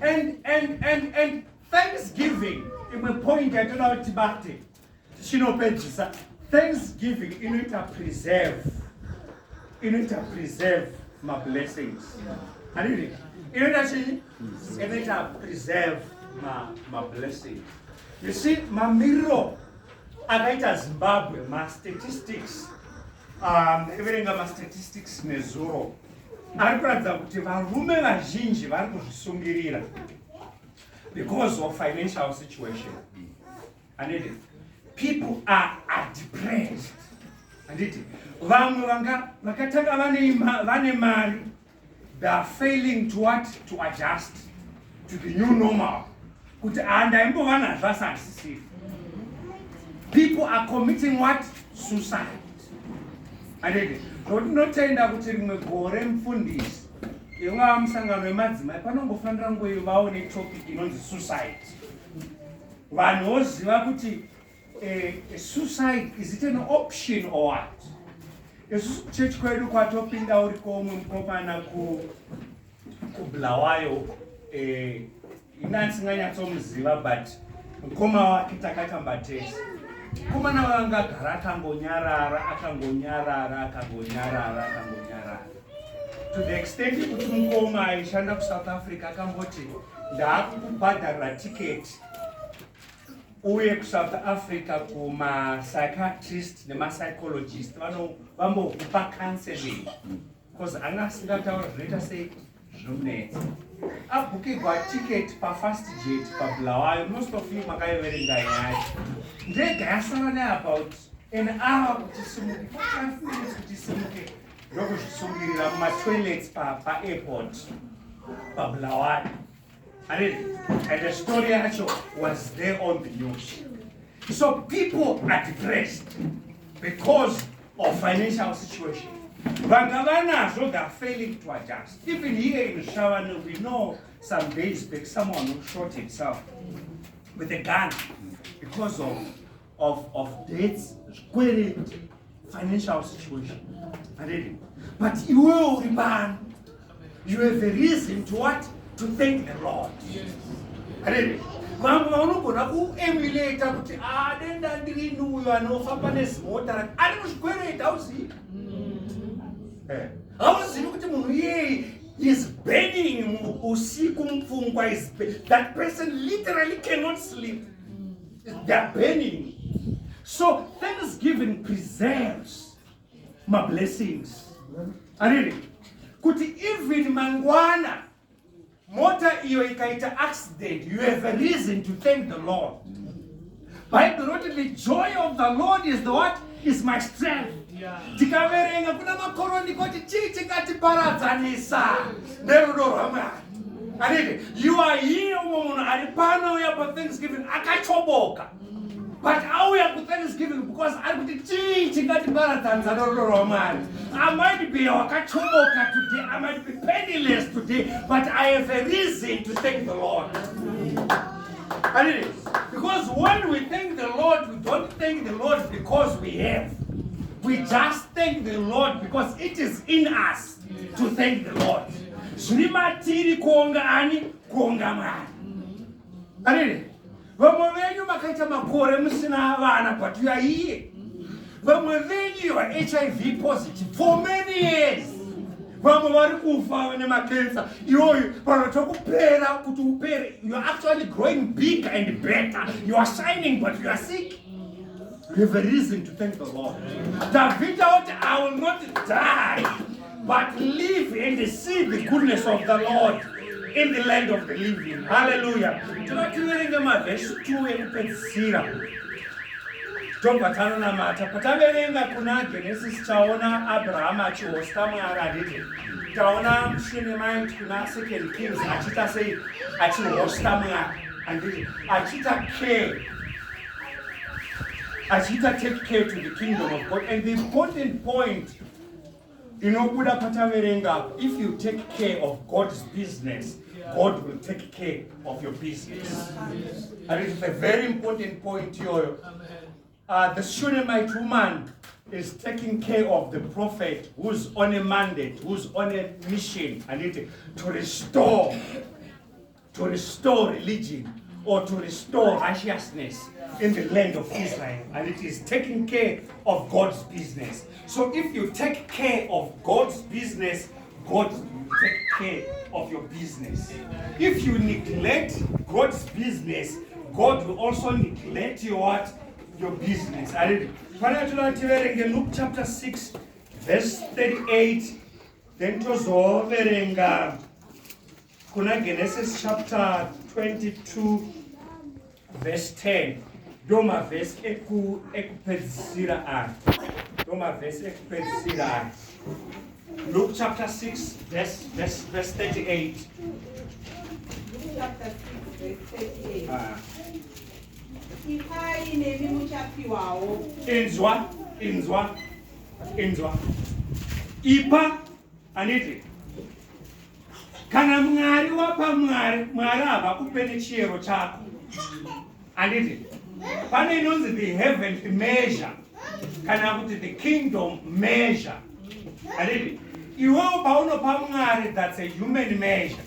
And Thanksgiving, imwe point yatona kuti bate chinopedzisa. Thanksgiving inoita preserve my blessings. Inoita preserve my blessings. You see, mamiro akaita Zimbabwe, ma statistics, everenga ma statistics nezuro. Arikuratidza kuti varume vazhinji vari kuzvisungirira because of financial situation. People are depressed. Vamwe vakatanga vane mari, they are failing to adjust to the new normal. Kuti andaimbovana zvasasisi. People are committing what? Suicide. Ndinotenda kuti rimwe gore mufundisi inga musangano wemadzimai panongofanira ngoivawo netopic inonzi suicide. Vanhu voziva kuti suicide, is it an option or what? Isusu church kwedu kwatopinda uri komwe mukomana kubulawayo, inandisinganyatsomuziva but mukoma wake takakambatesa. Mukomana wanga agara akangonyarara. To the extent kuti mukoma aishanda kuSouth Africa akamboti ndakukubhadharira ticket uye kuSouth Africa kuma-psychiatrist nema-psychologist vambokupa counseling because anga asingataura zvinoita sei zvomunetsa. Abhukirwa ticket pafirst jet paBulawayo. Most of you makaiverenga nyaya. Ndege yasara neabout an hour kuti simuke, 45 minutes kuti simuke, ndokuzvisungirira mumatoilets pa-airport paBulawayo. And the story actually was there on the news. So people are depressed because of financial situation. Vangavanazo, they are failing to adjust. Even here in Zvishavane, we know some days back someone who shot himself with a gun because of debts, queried financial situation. But you will remind, you have a reason to what? To thank the Lord. Vamwe vanogona kuemulata kuti denda ndiri uyo anofamba nezimota ari kuzvikwereta hauzivi. Hauzivi kuti munhu iyeye is burning usiku mupfungwa, that person literally cannot sleep. They are burning. So Thanksgiving preserves my blessings. Kuti even mangwana mota iyo ikaita accident, you have a reason to thank the Lord. Bible wrote, the joy of the Lord is the what? Is my strength. Tikaverenga kuna makoroni kuti chii chingatiparadzanisa nerudo rwaMwari. You are here munhu ari pano uya pa Thanksgiving akachoboka. But auya ku Thanksgiving because ari kuti chii chingatiparadzanisa nerudo rwaMwari. I might be wakachoboka today, I might be penniless today, but I have a reason to thank the Lord. Because when we thank the Lord, we don't thank the Lord because we have. We just thank the Lord because it is in us to thank the Lord. Zvirimatiri kuonga ani, kuonga Mwari. Vamwe venyu makaita makore musina vana, but you are here. Vamwe venyu you are HIV positive for many years. Vamwe vari kufa nemakensa. Iyoyo panotokupera kuti upere. You are actually growing bigger and better. You are shining, but you are sick. You have a reason to thank the Lord. David out, I will not die, but live and see the goodness of the Lord in the land of the living. Hallelujah. Tinativerenga mavhesi 2 ekupedzisira. Tobva tanonamata. Pataverenga kuna Genesis taona Abraham achihosta Mwari handiti. Taona mushure mind kuna 2 Kings achita sei achihosta Mwari handiti. Achita take care to the kingdom of God. And the important point, Buddha Pataverenga, if you take care of God's business, God will take care of your business. And it is a very important point here. The Shunammite woman is taking care of the prophet who's on a mandate, who's on a mission, and to restore to restore religion or to restore righteousness in the land of Israel, and it is taking care of God's business. So if you take care of God's business, God will take care of your business. If you neglect God's business, God will also neglect your what? Your business. Luke chapter 6, verse 38. Then to Zoverenga. Kuna Genesis chapter 22, verse 10. Doma verse ekupedzisira a. Doma verse ekupedzisira a. Luke chapter 6, verse 38. Luke chapter 6, verse 38. Ipai nemi muchapiwawo. Inzwa. Ipa, aniti. Kana Mwari wapa Mwari havakupeni chiero chako. Aniti. Pane inonzi the heavenly measure. Kana kuti the kingdom measure. Aniti. Iwewe paunopa Mwari, that's a human measure.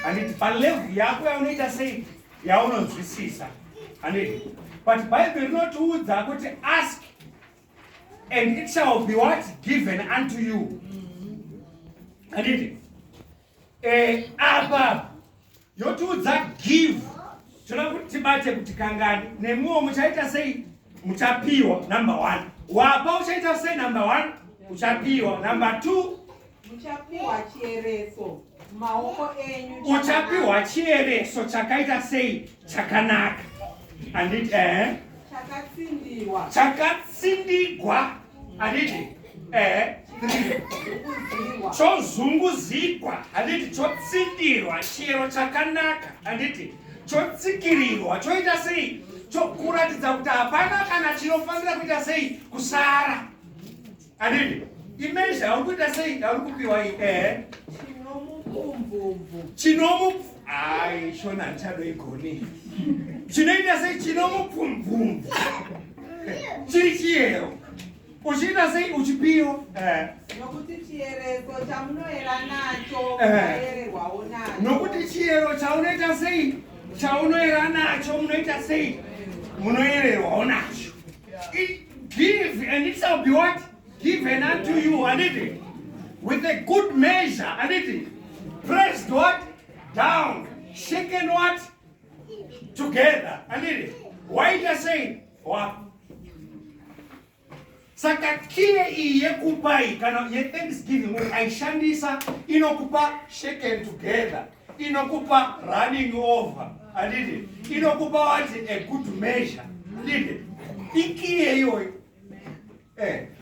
Aniti. Palevu yako yaunoita sei yaunonzwisisa. Aniti. But Bible inotiudza kuti ask and it shall be what? Given unto you. Aniti. Apa yotiudza give. Toda kuti tibate kuti kangani nemuwo muchaita sei muchapiwa number 1. Wapa uchaita sei number 1 uchapiwa number 2 muchapiwa chiereso maoko enyu uchapiwa chiereso chakaita sei chakanaka. Anditi chakatsindigwa. Anditi chozunguzikwa. Anditi chotsindirwa chiero chakanaka. Anditi chotsikirirwa choita sei chokuratidza kuti hapana kana chinofanira kuita sei kusara. Anditi imezha yauri kuita sei yauri kupiwa ai shona ndichadoigoni chinoita sei chinomupfumvumvu chiri chiyero uchiita sei uchipiwa nokuti chiereso chamunoera nacho munoererwawo nacho. Nokuti chiyero chaunoita sei chaunoera nacho munoita sei munoererwawo nacho. Give and it shall be what? Given unto you, and with a good measure, and pressed what? Down, shaken what? Together, and why does say what? Saka kile iyekupai kana ye thanksgiving aishandisa inokupa shaken together, inokupa running over, and inokupa what? A good measure, ikiye yoy.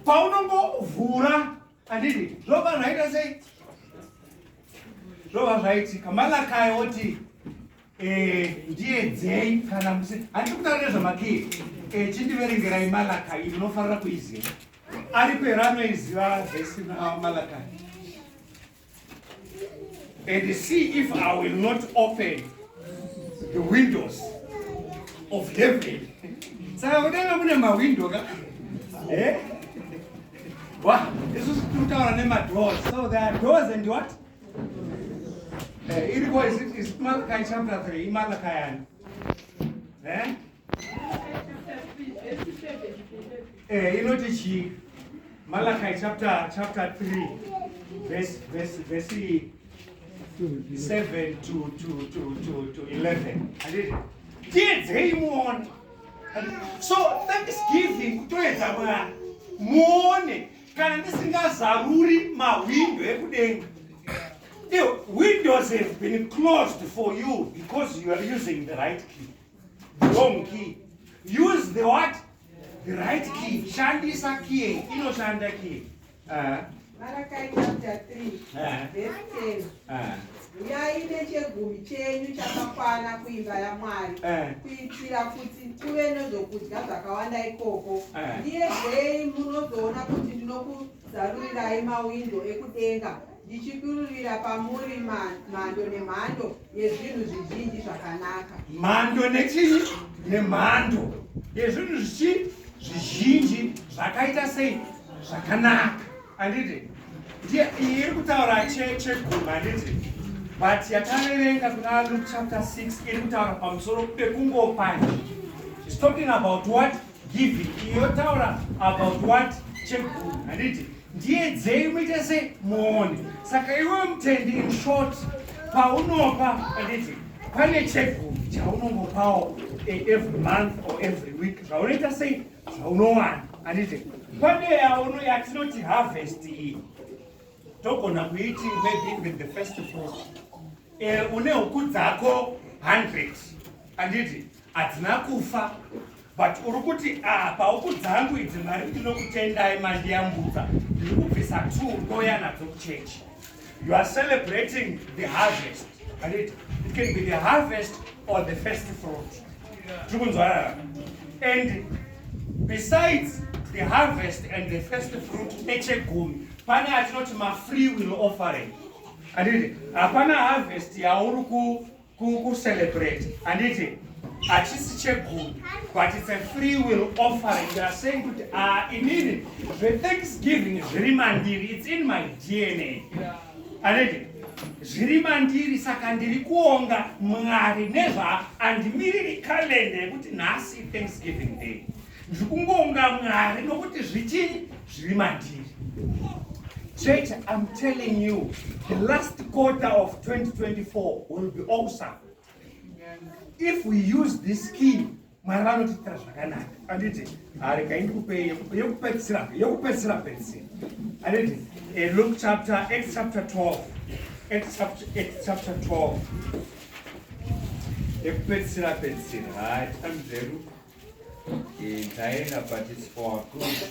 Paunongo vura, and Loba right say. Loba right, Kamala Kayoti, Day, Kanamsi, and took the rest of my key. Chindivering Malaka, you know, for a quiz. Ariperano is your Malaka. And see if I will not open the windows of heaven. So I would never open my window. Wow, this is 2,000 doors. So there are doors and what? Is Malachi chapter 3, Malachi. You know the Malachi chapter 3, verse 7 to 11. Kids, hey, on. So Thanksgiving together morning kana ndisingazaruri mawindo ekudenga. The windows have been closed for you because you are using the right key. The wrong key. Use the what? The right key. Shandisa key. Inoshanda key. Malachi chapter 3, verse 10. Uyaine chegumi chenyu chakakwana kuimba yaMwari kuitira kuti kuve nezvokudya zvakawanda ikoko. Ndiye zvei munozoona kuti ndinokuzarurirai mawindo ekudenga ndichikururira pamuri mhando nemhando yezvinhu zvizhinji zvakanaka. Mhando nechii? Nemhando yezvinhu zvizhinji zvakaita sei zvakanaka. Anditi ndiye iri kutaura chegumi. Anditi but yataverenga kuna Luke chapter 6 iri kutaura pamusoro pekungopanya. It's talking about what? Giving. Yotaura about what? Chegumi. Handiti ndiedzei muite semuoni. Saka iwe mutendi, in short, paunopa handiti pane chegumi chaunongopawo every month or every week. Zvaunoita sei zvaunowana. Handiti pane yauno yatinoti harvest iyi. Togona kuiti maybe with the first fruit. Une huku dzako 100. Handiti hadzina kufa, but uri kuti pahuku dzangu idzi Mwari ndinokutendai mandiyambudza ndiri kubvisa 2 ndoya nadzo kuchechi. You are celebrating the harvest. Handiti it can be the harvest or the first fruit. Tikunzwa. And besides the harvest and the first fruit nechegumi, pane atinoti free will offering. Handiti hapana harvest yauri ku-celebrate. Handiti hachisi chegumi, but it's a free will offering. You are saying kuti inini zvethanksgiving zviri mandiri, it's in my DNA. Handiti zviri mandiri, saka ndiri kuonga Mwari nezvaandimiriri kalenda yekuti nhasi Thanksgiving Day. Ndiri kungoonga Mwari nokuti zvichii zviri mandiri. Church, I'm telling you, the last quarter of 2024 will be awesome. If we use this key, Mwari vanotitira zvakanaka. Handiti arikaindikupei yekupedzisira. Handiti Luke chapter, Acts chapter 12. Acts chapter 12. Yekupedzisira. Right, Ndlovu. But it's for our good.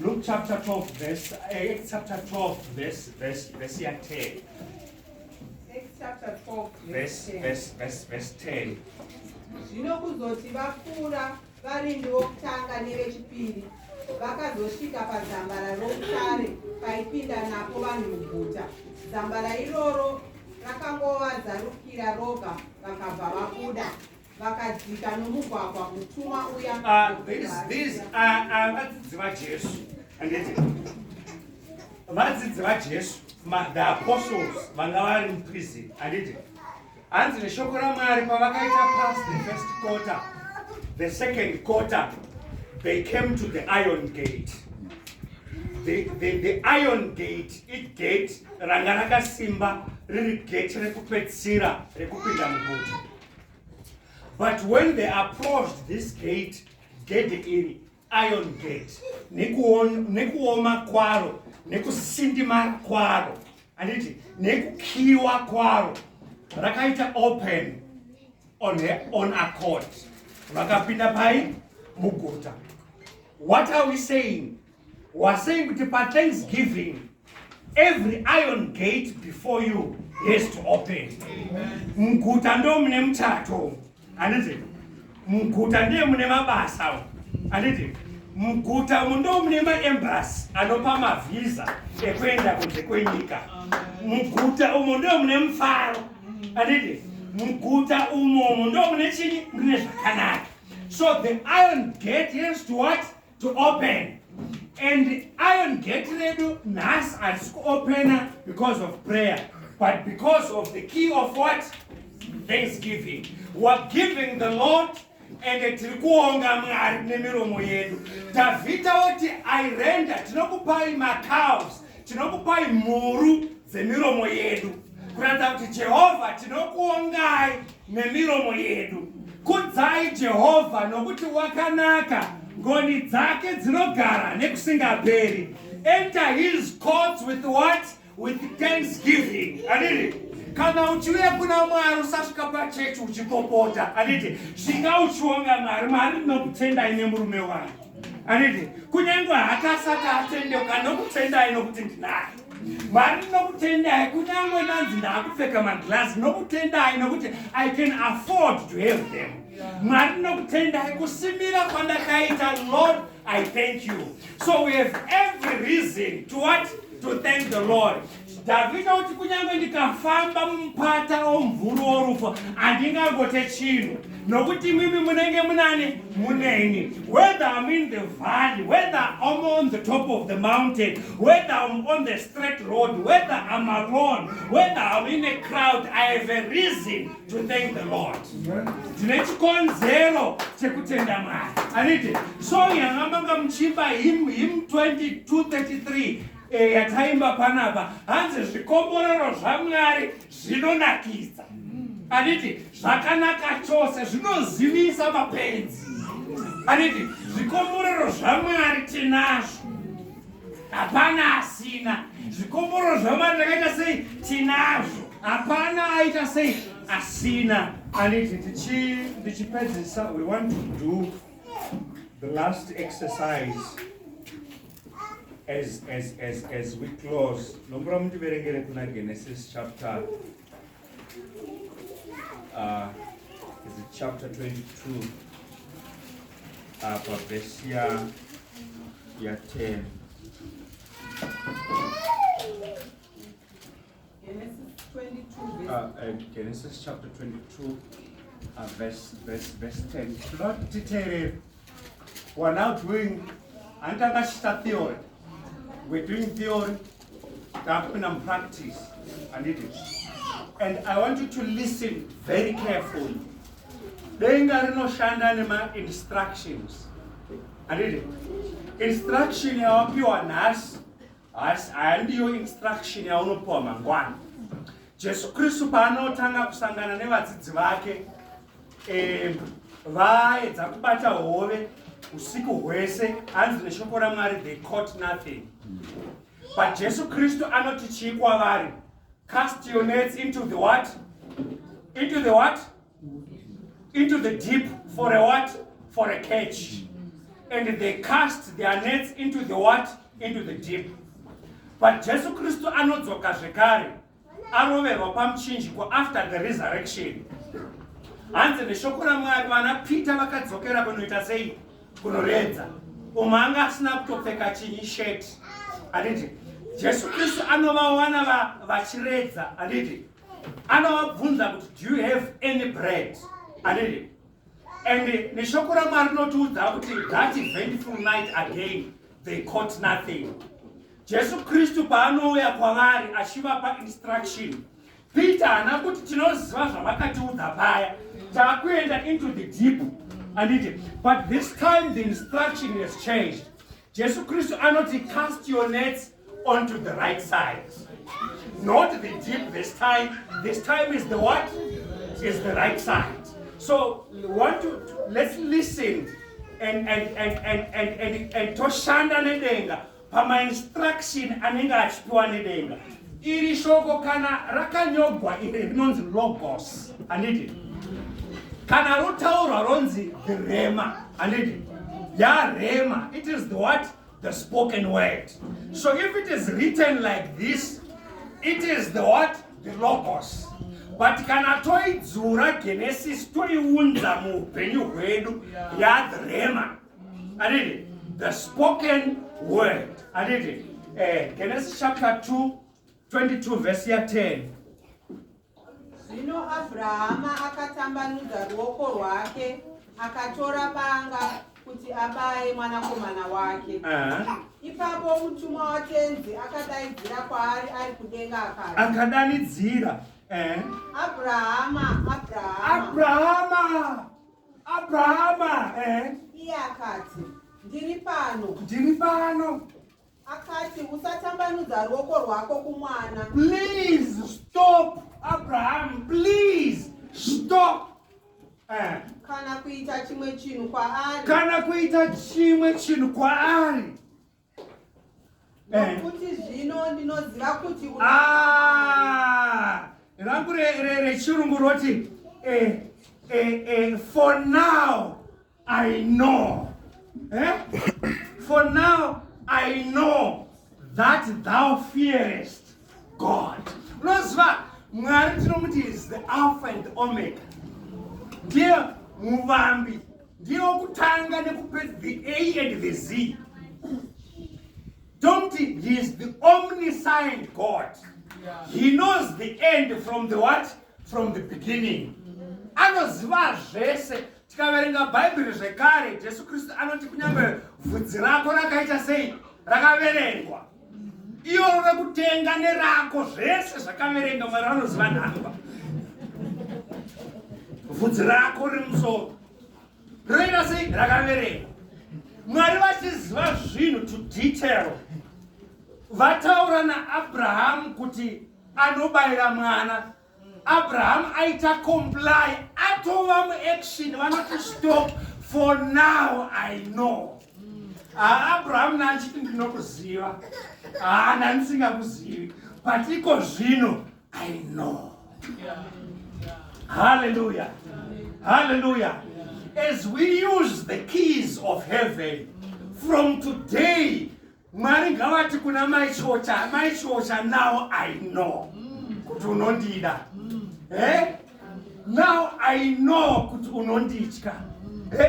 Luke chapter 12, verse 10. Acts chapter 12, Verse 10. Zvino kuzoti vakura varindi vokutanga nevechipiri vakazosvika pazambara rokutare paipinda napo vanhu muguta. Zambara iroro rakangovazarukira roga, vakabva vabuda vakadzika nomugwagwa mutumwa uya. These are vadzidzi vaJesu. Vadzidzi vaJesu, the apostles, vanga vari muprison. Handiti hanzi neshoko raMwari pavakaita past the first quarter, the second quarter, they came to the iron gate. The iron gate, it gate ranga rakasimba riri gate rekupedzisira rekupinda muguta. But when they approached this gate iri iron gate, nekuoma kwaro, nekusindimara kwaro, handiti nekukiwa kwaro, rakaita open on accord. Vakapinda pai muguta. What are we saying? We're saying kuti pa Thanksgiving, every iron gate before you has to open. Muguta ndo mune mutato. Handiti muguta ndiye mune mabasa. Handiti muguta ndo mune maembassy anopa mavisa ekuenda kunze kwenyika. Muguta umo ndo mune mufaro. Handiti muguta umo ndo mune chinyi, mune zvakanaka. So the iron gate has to what? To open. And the iron gate redu nas has to open because of prayer, but because of the key of what? Thanksgiving. We're giving the Lord and tiri kuonga Mwari nemiromo yedu. Tavhita kuti I render, tinokupai macows, tinokupai mhuru dzemiromo yedu. Kuratidza kuti Jehovha tinokuongai nemiromo yedu. Kudzai Jehovha nokuti wakanaka, ngoni dzake dzinogara nekusingaperi. Enter his courts with what? With thanksgiving. Handiti kana uchiuya kuna Mwari usasvika pachechi uchipopota. Handiti svinga uchionga Mwari, Mwari ndinokutendai nemurume wangu. Handiti kunyange hakasati atendeuka, nokutendai nokuti ndinaye. Mwari ndinokutendai kunyange nanzi ndakupfeka maglazi, nokutendai nokuti I can afford to have them. Mwari ndinokutendai kusimira kwandakaita. Lord, I thank you. So we have every reason to what? to thank the Lord. Davida uti kunyange ndikafamba mumupata omvuri worufu handingangote chinhu nokuti mimi munenge muneni. Whether I'm in the valley, whether I'm on the top of the mountain, whether I'm on the straight road, whether I'm alone, whether I'm in a crowd, I have a reason to thank the Lord. Ndine chikonzero chekutenda Mwari. Aniti, so yangamba muchimba hymn 22:33 yataimba panapa hanzi zvikomborero zvaMwari zvinonakidza. Aniti, zvakanaka chose zvinozivisa mapenzi. Aniti, zvikomborero zvaMwari tinazvo. Hapana asina. Zvikomborero zvaMwari zvakaita sei tinazvo. Hapana aita sei asina. Aniti, tichipedzisa, we want to do the last exercise as we close. Nombra mutiverengere kuna Genesis chapter is it chapter 22 verse ya 10. Genesis 22 Genesis chapter 22 verse 10. We're now doing antakashita theory. We're doing theory, and practice, and I want you to listen very carefully. Denga rinoshanda nema instructions. Instruction yawapiwa nhasi handiyo instruction yaunopiwa mangwana. Jesu Kristu paanotanga kusangana nevadzidzi vake, vaedza kubata hove usiku hwese, hanzi neshoko raMwari, they caught nothing. But Jesu Kristu anoti chii kwavari? Cast your nets into the what? Into the what? Into the deep for a what? For a catch. And they cast their nets into the what? Into the deep. But Jesu Kristu anodzoka zvekare, aroverwa pamuchinjikwa after the resurrection. Hanzi neshoko raMwari vana Peter vakadzokera kunoita sei? Kunoredza. Umanga asina kutopfeka chinyi shirt. Anditi, Jesu Kristu anovawana vachiredza. Anditi, anovabvunza kuti, do you have any bread? Anditi, and neshoko raMwari rinotiudza kuti that eventful night again they caught nothing. Jesu Kristu paanouya kwavari achivapa instruction, Peter haana kuti tinoziva zvavakatiudza paya, taakuenda into the deep. But this time the instruction has changed. Jesu Kristu anoti cast your nets onto the right side. Not the deep this time. This time is the what? Is the right side. So let's listen and toshanda nedenga pama instruction anenge achipiwa nedenga. Iri shoko kana rakanyogwa iri rinonzi logos. Kana rotaurwa ronzi the rema. Ya rema, it is the what? The spoken word. So if it is written like this, it is the what? The logos. But kana toidzura Genesis toiunza muupenyu hwedu ya the rema. The spoken word. Genesis chapter 22 verse 10. Zvino Abrahama akatambanudza ruoko rwake akatora banga kuti abaye mwanakomana wake. Ipapo mutumwa watenzi akadaidzira kwaari ari kudenga akati, akadanidzira Abrahama, Abrahama. Iye akati, ndiri pano. Akati, usatambanudza ruoko rwako kumwana. Please stop, Abraham. Please stop. Kana kuita chimwe chinhu kwaari. Nokuti zvino ndinoziva kuti rangu rechirungu roti for now I know. For now I know that thou fearest God. Unozva Mwari tinomuti is the Alpha and the Omega. Ndiye muvambi, ndiye wokutanga nekupedza, the A and the Z. Don't Nokuti he is the omniscient God. He knows the end from the what? From the beginning. Anoziva zvese. Tikaverenga Bible zvekare, Jesu Kristu anoti kunyange vhudzi rako rakaita sei? Rakaverengwa. Iyo rekutenga nerako zvese zvakaverenga Mwari anoziva nhamba. Vhudzi rako riri musoro. Rinoita sei? Rakaverengwa. Mwari vachiziva zvinhu to detail. Vataura naAbraham kuti anobayira mwana. Abraham aita comply. Atova mu-action. Vanoti stop. For now I know. Abraham nanchiti ndinokuziva. Nandisingakuzivi. But iko zvino I know. Hallelujah. Hallelujah. As we use the keys of heaven, from today, Mwari ngavati kuna maichocha, now I know. Kuti unondida. Now I know kuti unonditya.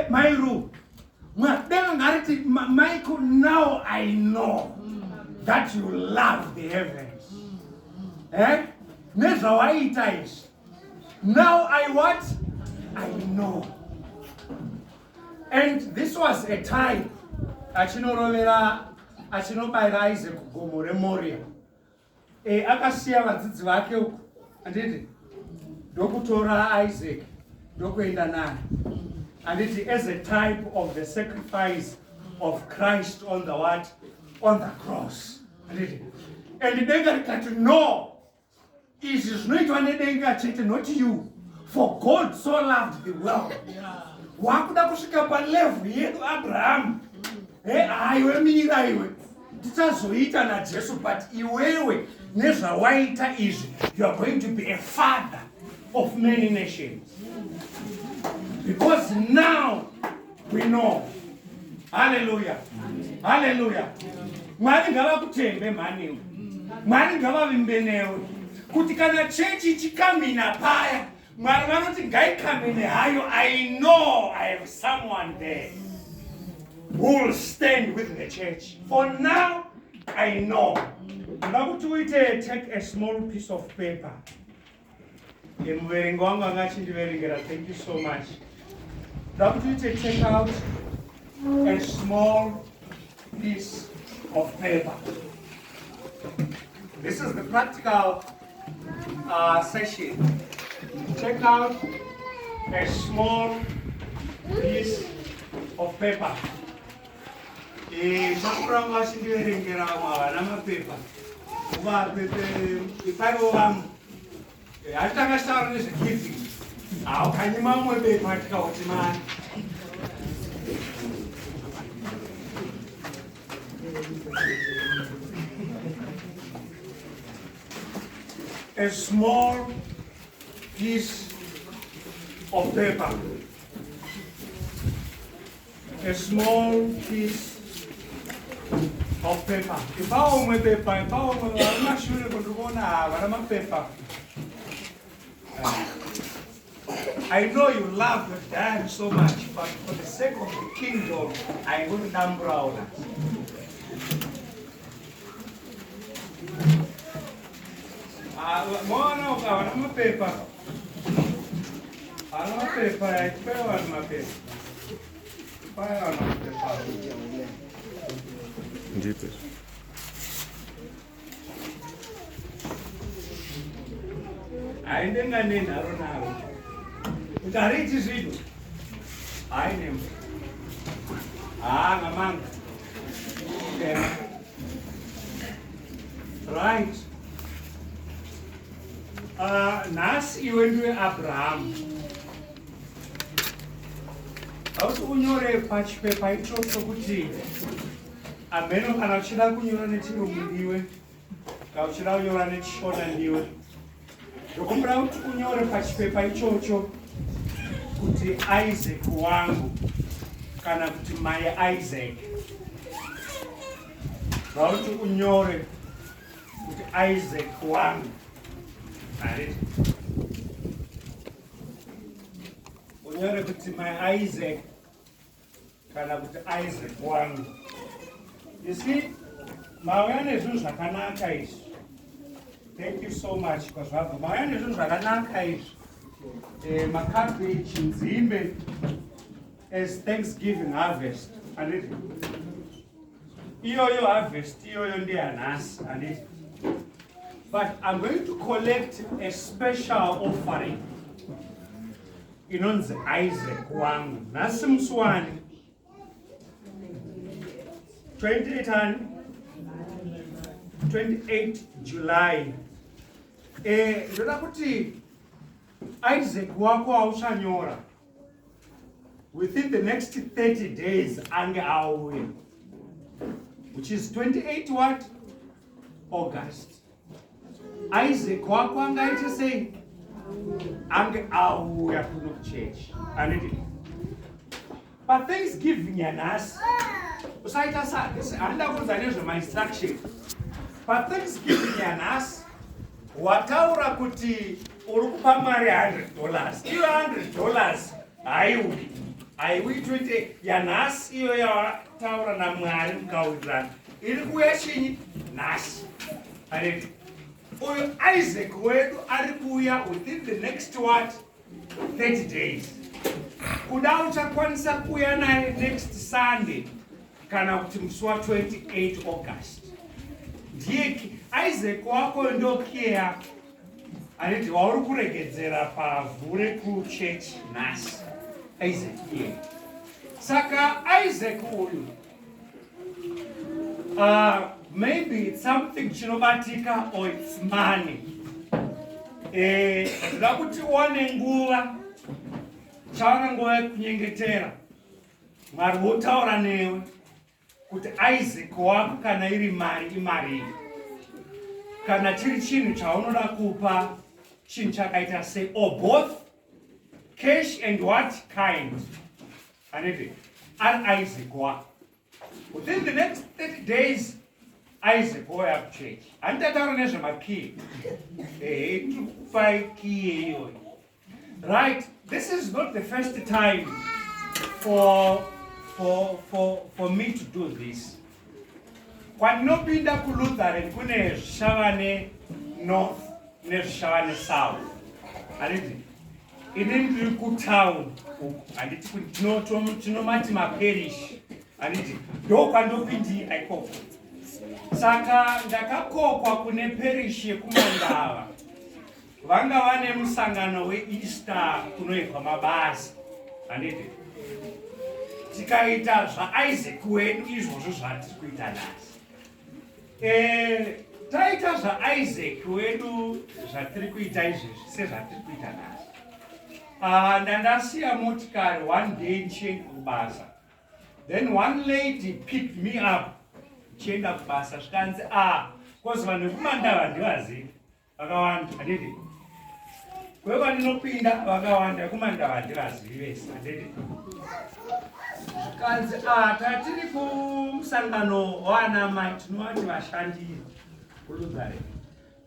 Mairu. Mwadenga ngariti Michael, now I know that you love the heavens. Nezvawaita izvi. Now I what? I know. And this was a time achinobayira Isaac kugomo reMoria. Akasiya vadzidzi vake uko. Anditi ndokutora Isaac ndokuenda naye. Anditi as a type of the sacrifice of Christ on the what? On the cross. Anditi. And denga rikati no. Izvi zvinoitwa nedenga chete, not you. For God so loved the world. Wakuda kusvika palevel yedu Abraham. Aiwe mira iwe. Tichazoita naJesu, but iwewe nezvawaita izvi, you are going to be a father of many nations. Because now we know. Hallelujah. Hallelujah. Mwari ngavakutembe mhaniwe. Mwari ngavavimbe newe. Kuti kana chechi chikamina paya, Mwari vanoti ngaikamine hayo. I know I have someone there who will stand with the church. For now, I know. Take a small piece of paper. Thank you so much. Take out a small piece of paper. This is the practical session. Take out a small piece of paper. A small piece of paper. A small piece of paper. If I own my paper, I'm not sure if I'm going to have a paper. I know you love your dad so much, but for the sake of the kingdom, I will down brown. I'm a paper. I'm a paper. I fell on my paper. Fire on my paper. Jeepers. I didn't know. I don't know. But read this video. I name. Namang. Right. Nas even with Abraham. How to unyore patch paper icho kuti. Ameno kana uchida kunyora nechiro mudiwe. Ka uchida kunyora nechishona ndiwe. Ndokumbira kuti unyore pachipepa ichocho kuti Isaac wangu kana kuti my Isaac. Kuti unyore kuti Isaac wangu. Right? Unyore kuti my Isaac kana kuti Isaac wangu. You see? Mauya nezvinhu zvakanaka izvi. Thank you so much because mauya nezvinhu zvakanaka izvi. Cabbage, nzimbe as Thanksgiving harvest. Anditi. Iyoyo harvest, iyoyo ndiyanhasi. Anditi. But I'm going to collect a special offering. Inonzi Isaac wangu. Nasi Muswani. 28 July. Ndoda kuti Isaac wako auchanyora. Within the next 30 days ange auye. Which is 28 what? August. Isaac wako angaite sei? Ange auya kuno church. Anditi. But Thanksgiving yanhasi. Usaita sa, handida kuudza nezvema instruction. But Thanksgiving yanhasi wataura kuti uri kupa mari $100. Iyo $100 haiwi. Haiwi 20 yanhasi iyo yataura naMwari mukaurirana. Iri kuuya chinyi? Nhasi. Anditi. Uyu Isaac wedu ari kuuya within the next what? 30 days. Kuda uchakwanisa kuuya naye next Sunday kana kuti musi wa 28 August. Ndiye Isaac wako ndokiya aniti wauri kuregedzera pavhu rekuchurch nhasi. Isaac iye. Saka Isaac uyu maybe it's something chinobatika or it's money. Ndida kuti uone nguva chawana nguva yekunyengetera. Mwari wotaura newe kuti Isaac wako kana iri mari imari. Kana chiri chinhu chaunoda kupa chinhu chakaita sei or both cash and what kind. Anditi. Ari Isaac wako. Within the next 30 days Isaac oya kuchurch. Handitataura nezvemakey. Ndikupai key iyoyo. Right, this is not the first time for me to do this. Kwandinopinda kuLutheran kune Zvishavane North neZvishavane South. Anditi. Ini ndiri kutown. Anditi kuti tinomati maparish. Anditi. Ndokwandopindira ikoko. Saka ndakakokwa kune parish yekumandava. Vanga vane musangano weEaster kunoitwa mabasa. Anditi. Tikaita zvaIsaac wedu izvozvo zvatiri kuita nhasi. Taita zvaIsaac wedu zvatiri kuita izvezvi sezvatiri kuita nhasi. Ndandasiya motikari one day ndichienda kubasa. Then one lady picked me up. Ndichienda kubasa zvikanzi kozi vanhu vekumandava ndivazivi. Vakawanda. Handiti. Kweva ndinopinda vakawanda vekumandava handivazivi vese. Handiti. Zvikanzi tatiri kumusangano waanamai tinovati vashandiri kuLutheran.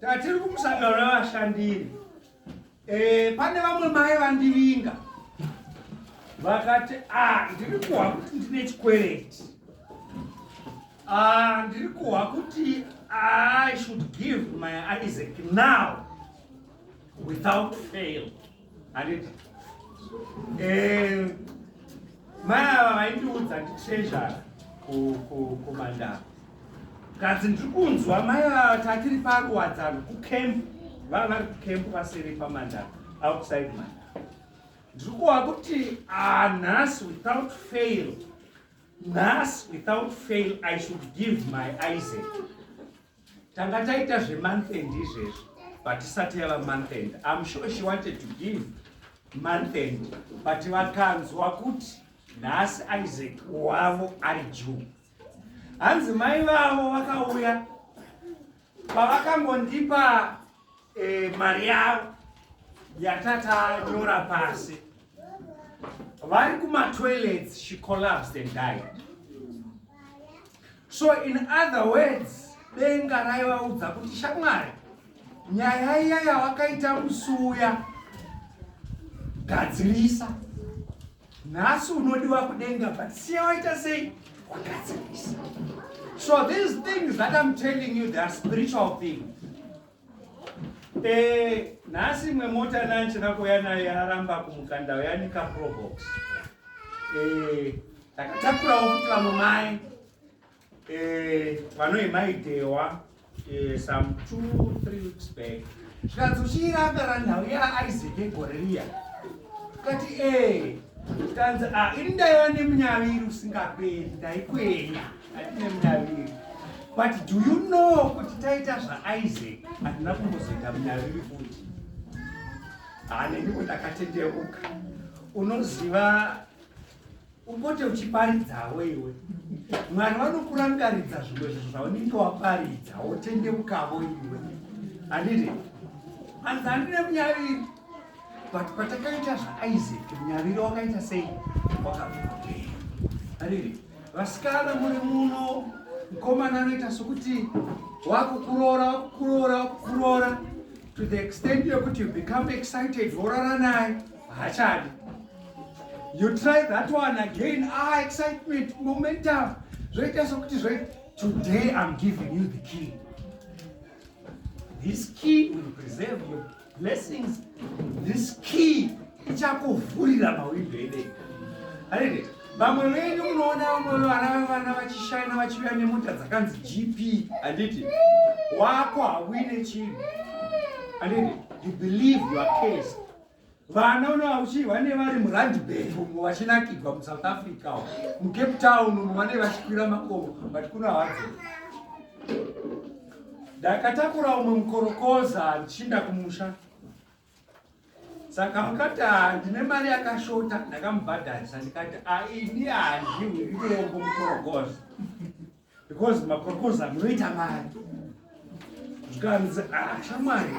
Tatiri kumusangano wevashandiri. Pane vamwe mai vandivinga. Vakati ndiri kuhwa kuti ndine chikwereti. Ndiri kuhwa kuti I should give my Isaac now without fail. Handiti. Mai ava vaindiudza nditreasure kumandava. Kanzi ndiri kunzwa mai ava tatiri paruwadzano kucamp. Vava vari kucamp vaseri pamandava outside mandava. Ndiri kuhwa kuti nhasi without fail I should give my Isaac. Tanga taita zvemonth end izvezvi but isati yava month end. I'm sure she wanted to give month end but vakanzwa kuti nhasi Isaac wavo ari Jew. Hanzi mai vavo vakauya pavakangondipa mari yavo yatatanyora pasi. Vari kumatoilets she collapsed and died. So in other words, denga raivaudza kuti shamwari nyaya iya yavakaita musuya gadzirisa. Nhasi unodiwa kudenga but siya waita sei wakadzivisa. So these things that I'm telling you, they are spiritual things. Nasi mwe mota nanchina kuyana yaramba kumukanda yanika probox. Takatapura ukuthi vamumai vanoimaidewa some 2-3 weeks back. Zvikazochiranga nhau yaIsaac egoreriya. Kati tanzi iri ndaiva nemunyaviri usingaperi ndaikwenya hatine munyaviri. But do you know kuti taita zvaIsaac hatina kumbozoita munyaviri futi? Neniko ndakatendeuka. Unoziva upote uchiparidzawo iwe. Mwari vanokurangaridza zvimwe zvinhu zvaunenge waparidza wotendeukavo iwe. Handiti? Anzi handine munyaviri. But patakaita zvaIsaac munyaviri wakaita sei? Wakabvira. Handiti? Vasikana muri muno mukomana anoita sokuti wakukuroora to the extent yokuti you become excited vorara naye hachadi. You try that one again, excitement, momentum. Zvoita sokuti today I'm giving you the key. This key will preserve your blessings. This key ichakuvhurira mawindo edenga. Handiti? Vamwe venyu munoona vana vachishayina vachiuya nemota dzakanzi GP. Handiti? Wako hawine chinhu. Handiti? You believe you are case. Vana unovachiva vari muRandburg umo vachinakirwa muSouth Africa, muCape Town umo vane vachikwira makomo vati kuna hadzo. Ndakatakura umwe mukorokoza ndichinda kumusha. Saka vakati ndine mari yakashota, ndakamubhadharisa ndikati ini handiwi urombo mukorokoza. Because makorokoza munoita mari. Zvikanzi shamwari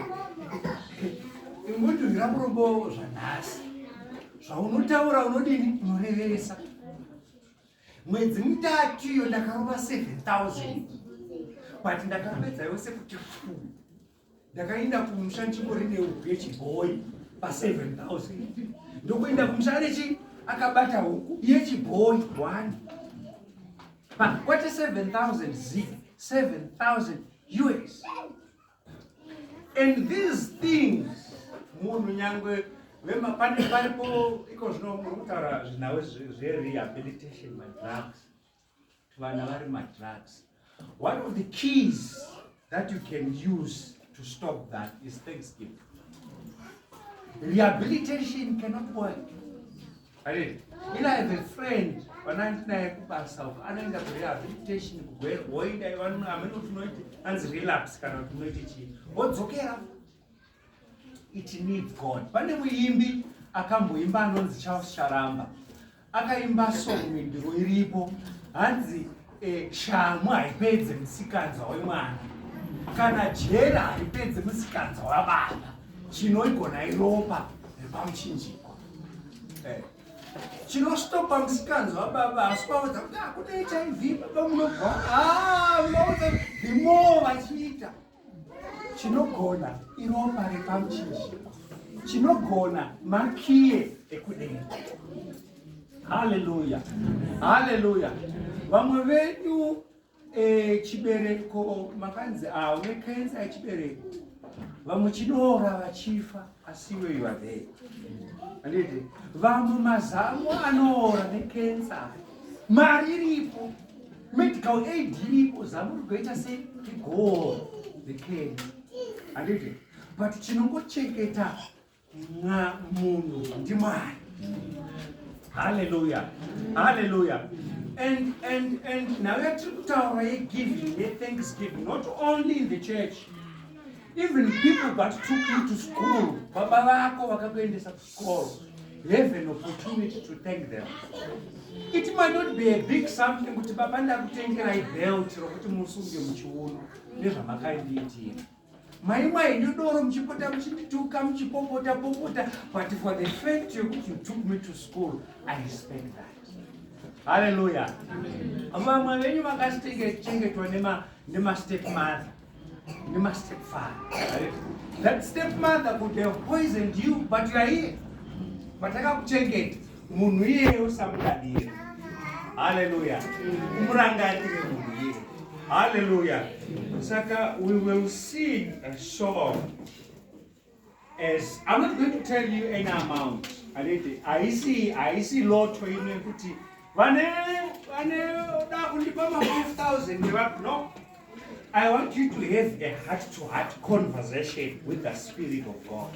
imundurira murombo zvanhasi. Zvaunotaura unodini? Unorevesa. Mwedzi mitatu iyo ndakarova 7,000. But ndakapedza yose kuti ndakaenda kumusha ndichingorine huku yechibhoyi pa7,000. Ndokuenda kumusha nechi akabata huku yechibhoyi 1. Kwete 7,000 Z, 7,000 US. And these things, munhu nyangwe pane paripo iko zvino mutaura zvinawe zverehabilitation madrugs. Vana vari madrugs. One of the keys that you can use to stop that is thanksgiving. Rehabilitation cannot work. I have a friend, when I'm myself, I know that rehabilitation, going, I want to relapse, cannot do it. What's okay? It needs God. Pane muimbi akamboimba anonzi Charles Sharamba. Akaimba song mindiro iripo. Hanzi shamu haipedze musikanza wemwana. Kana jera haipedze musikanza wababa. Chinoigona iropa repamuchinjikwa. Chinostopa musikanza wababa asipawedza kuti kune HIV baba munobva. Munobva ndimo vachiita. Chinogona iropa repamuchinjikwa. Chinogona makiye ekudenga. Hallelujah. Hallelujah. Vamwe venyu chibereko makanzi une cancer yechibereko. Vamwe chinoora vachifa asiwe you are there. Handiti? Vamwe mazamu anoora necancer. Mari iripo. Medical aid iripo. Zamu rigoita segoal. The cancer. Handiti? But chinongochengeta munhu ndimwari. Hallelujah. Hallelujah. And now we are to giving, thanksgiving, not only in the church, even people that took you to school, baba vako vakakuendesa to school, you have an opportunity to thank them. It might not be a big something, but baba ndakutengera ibelt rokuti musunge muchiuno nezvamakaindiitira. Mai ndodoro muchipota muchindituka muchipopota popota, but for the fact you took me to school, I respect that. Hallelujah. Vamwe venyu vakachengetwa nema-stepmother, nema-stepfather. That stepmother could have poisoned you, but you are here. But akakuchengeta munhu iyeyo usamudadira. Hallelujah. Hallelujah. Saka, we will sing a song as I'm not going to tell you any amount. I see Lord to him and put it. 5,000. No. I want you to have a heart-to-heart conversation with the Spirit of God.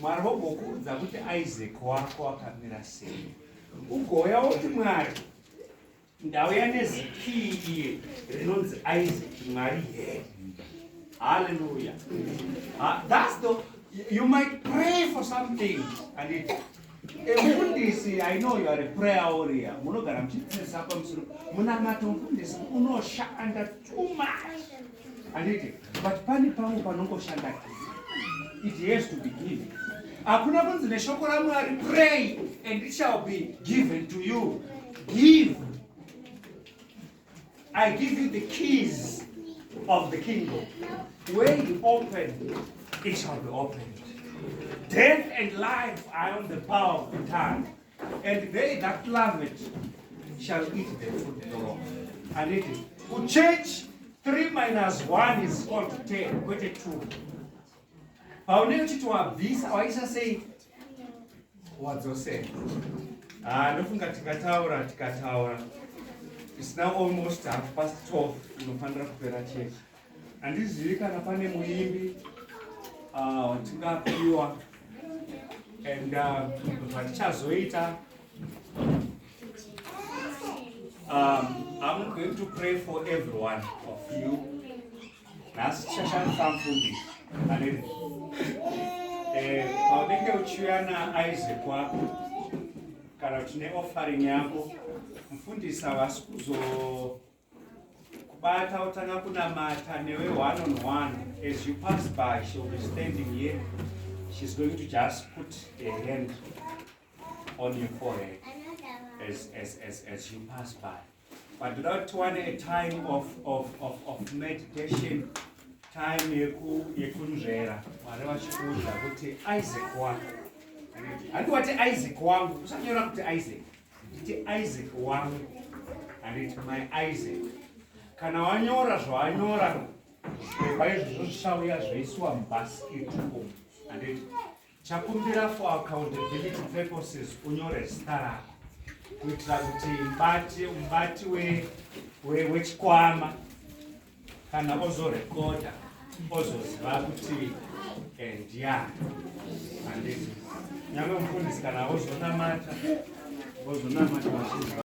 Marhobokuza kuti Isaac wako akamira sei. Ugoya uti Mwari ndauya nezikii rinonzi Isaac Mwari here. Hallelujah. That's the you might pray for something and it Mfundisi, I know you are a prayer warrior. Munogara mchitesa hapa msuru. Munamata mfundisi unoshanda too much. And it but pani pangu panongo shanda. It has to be given. Akuna kunzi neshoko la Mwari, pray and it shall be given to you. Give. I give you the keys of the kingdom. Where you open, it shall be opened. Death and life are on the power of the tongue, and they that love it shall eat the fruit thereof. And it is. Who change 3 minus 1 is equal to 10, equal to 2. Pauneti to have this, I say, what's you say? Nofunga tikataura. It's now almost 12:30 unofandira kupera church. And this is kana pane muimbi tingapiwa and vatichazoita I'm going to pray for every one of you. Nasi chashamfamfundi and paunenge uchiuya naIsaac wako kana tine offering yako mfundisa vasikuzo kubata utanga kunamata newe one on one. As you pass by, she'll be standing here. She's going to just put a hand on your forehead as you pass by. But without one a time of meditation, time yekunzvera. Whatever she goes, kuti Isaac wako. And what Isaac wangu? Usanyora kuti Isaac. It's Isaac wangu. And it's my Isaac. Kana wanyora zvawanyora zvaizvozvishauya zvaiswa mubhasiketi umo. And chakumbira for accountability purposes unyore zita rako kuitira kuti mubati wechikwama kana ozorekoda ozoziva kuti ndiyani. And nyamwe mufundisi kana ozonamata vachizva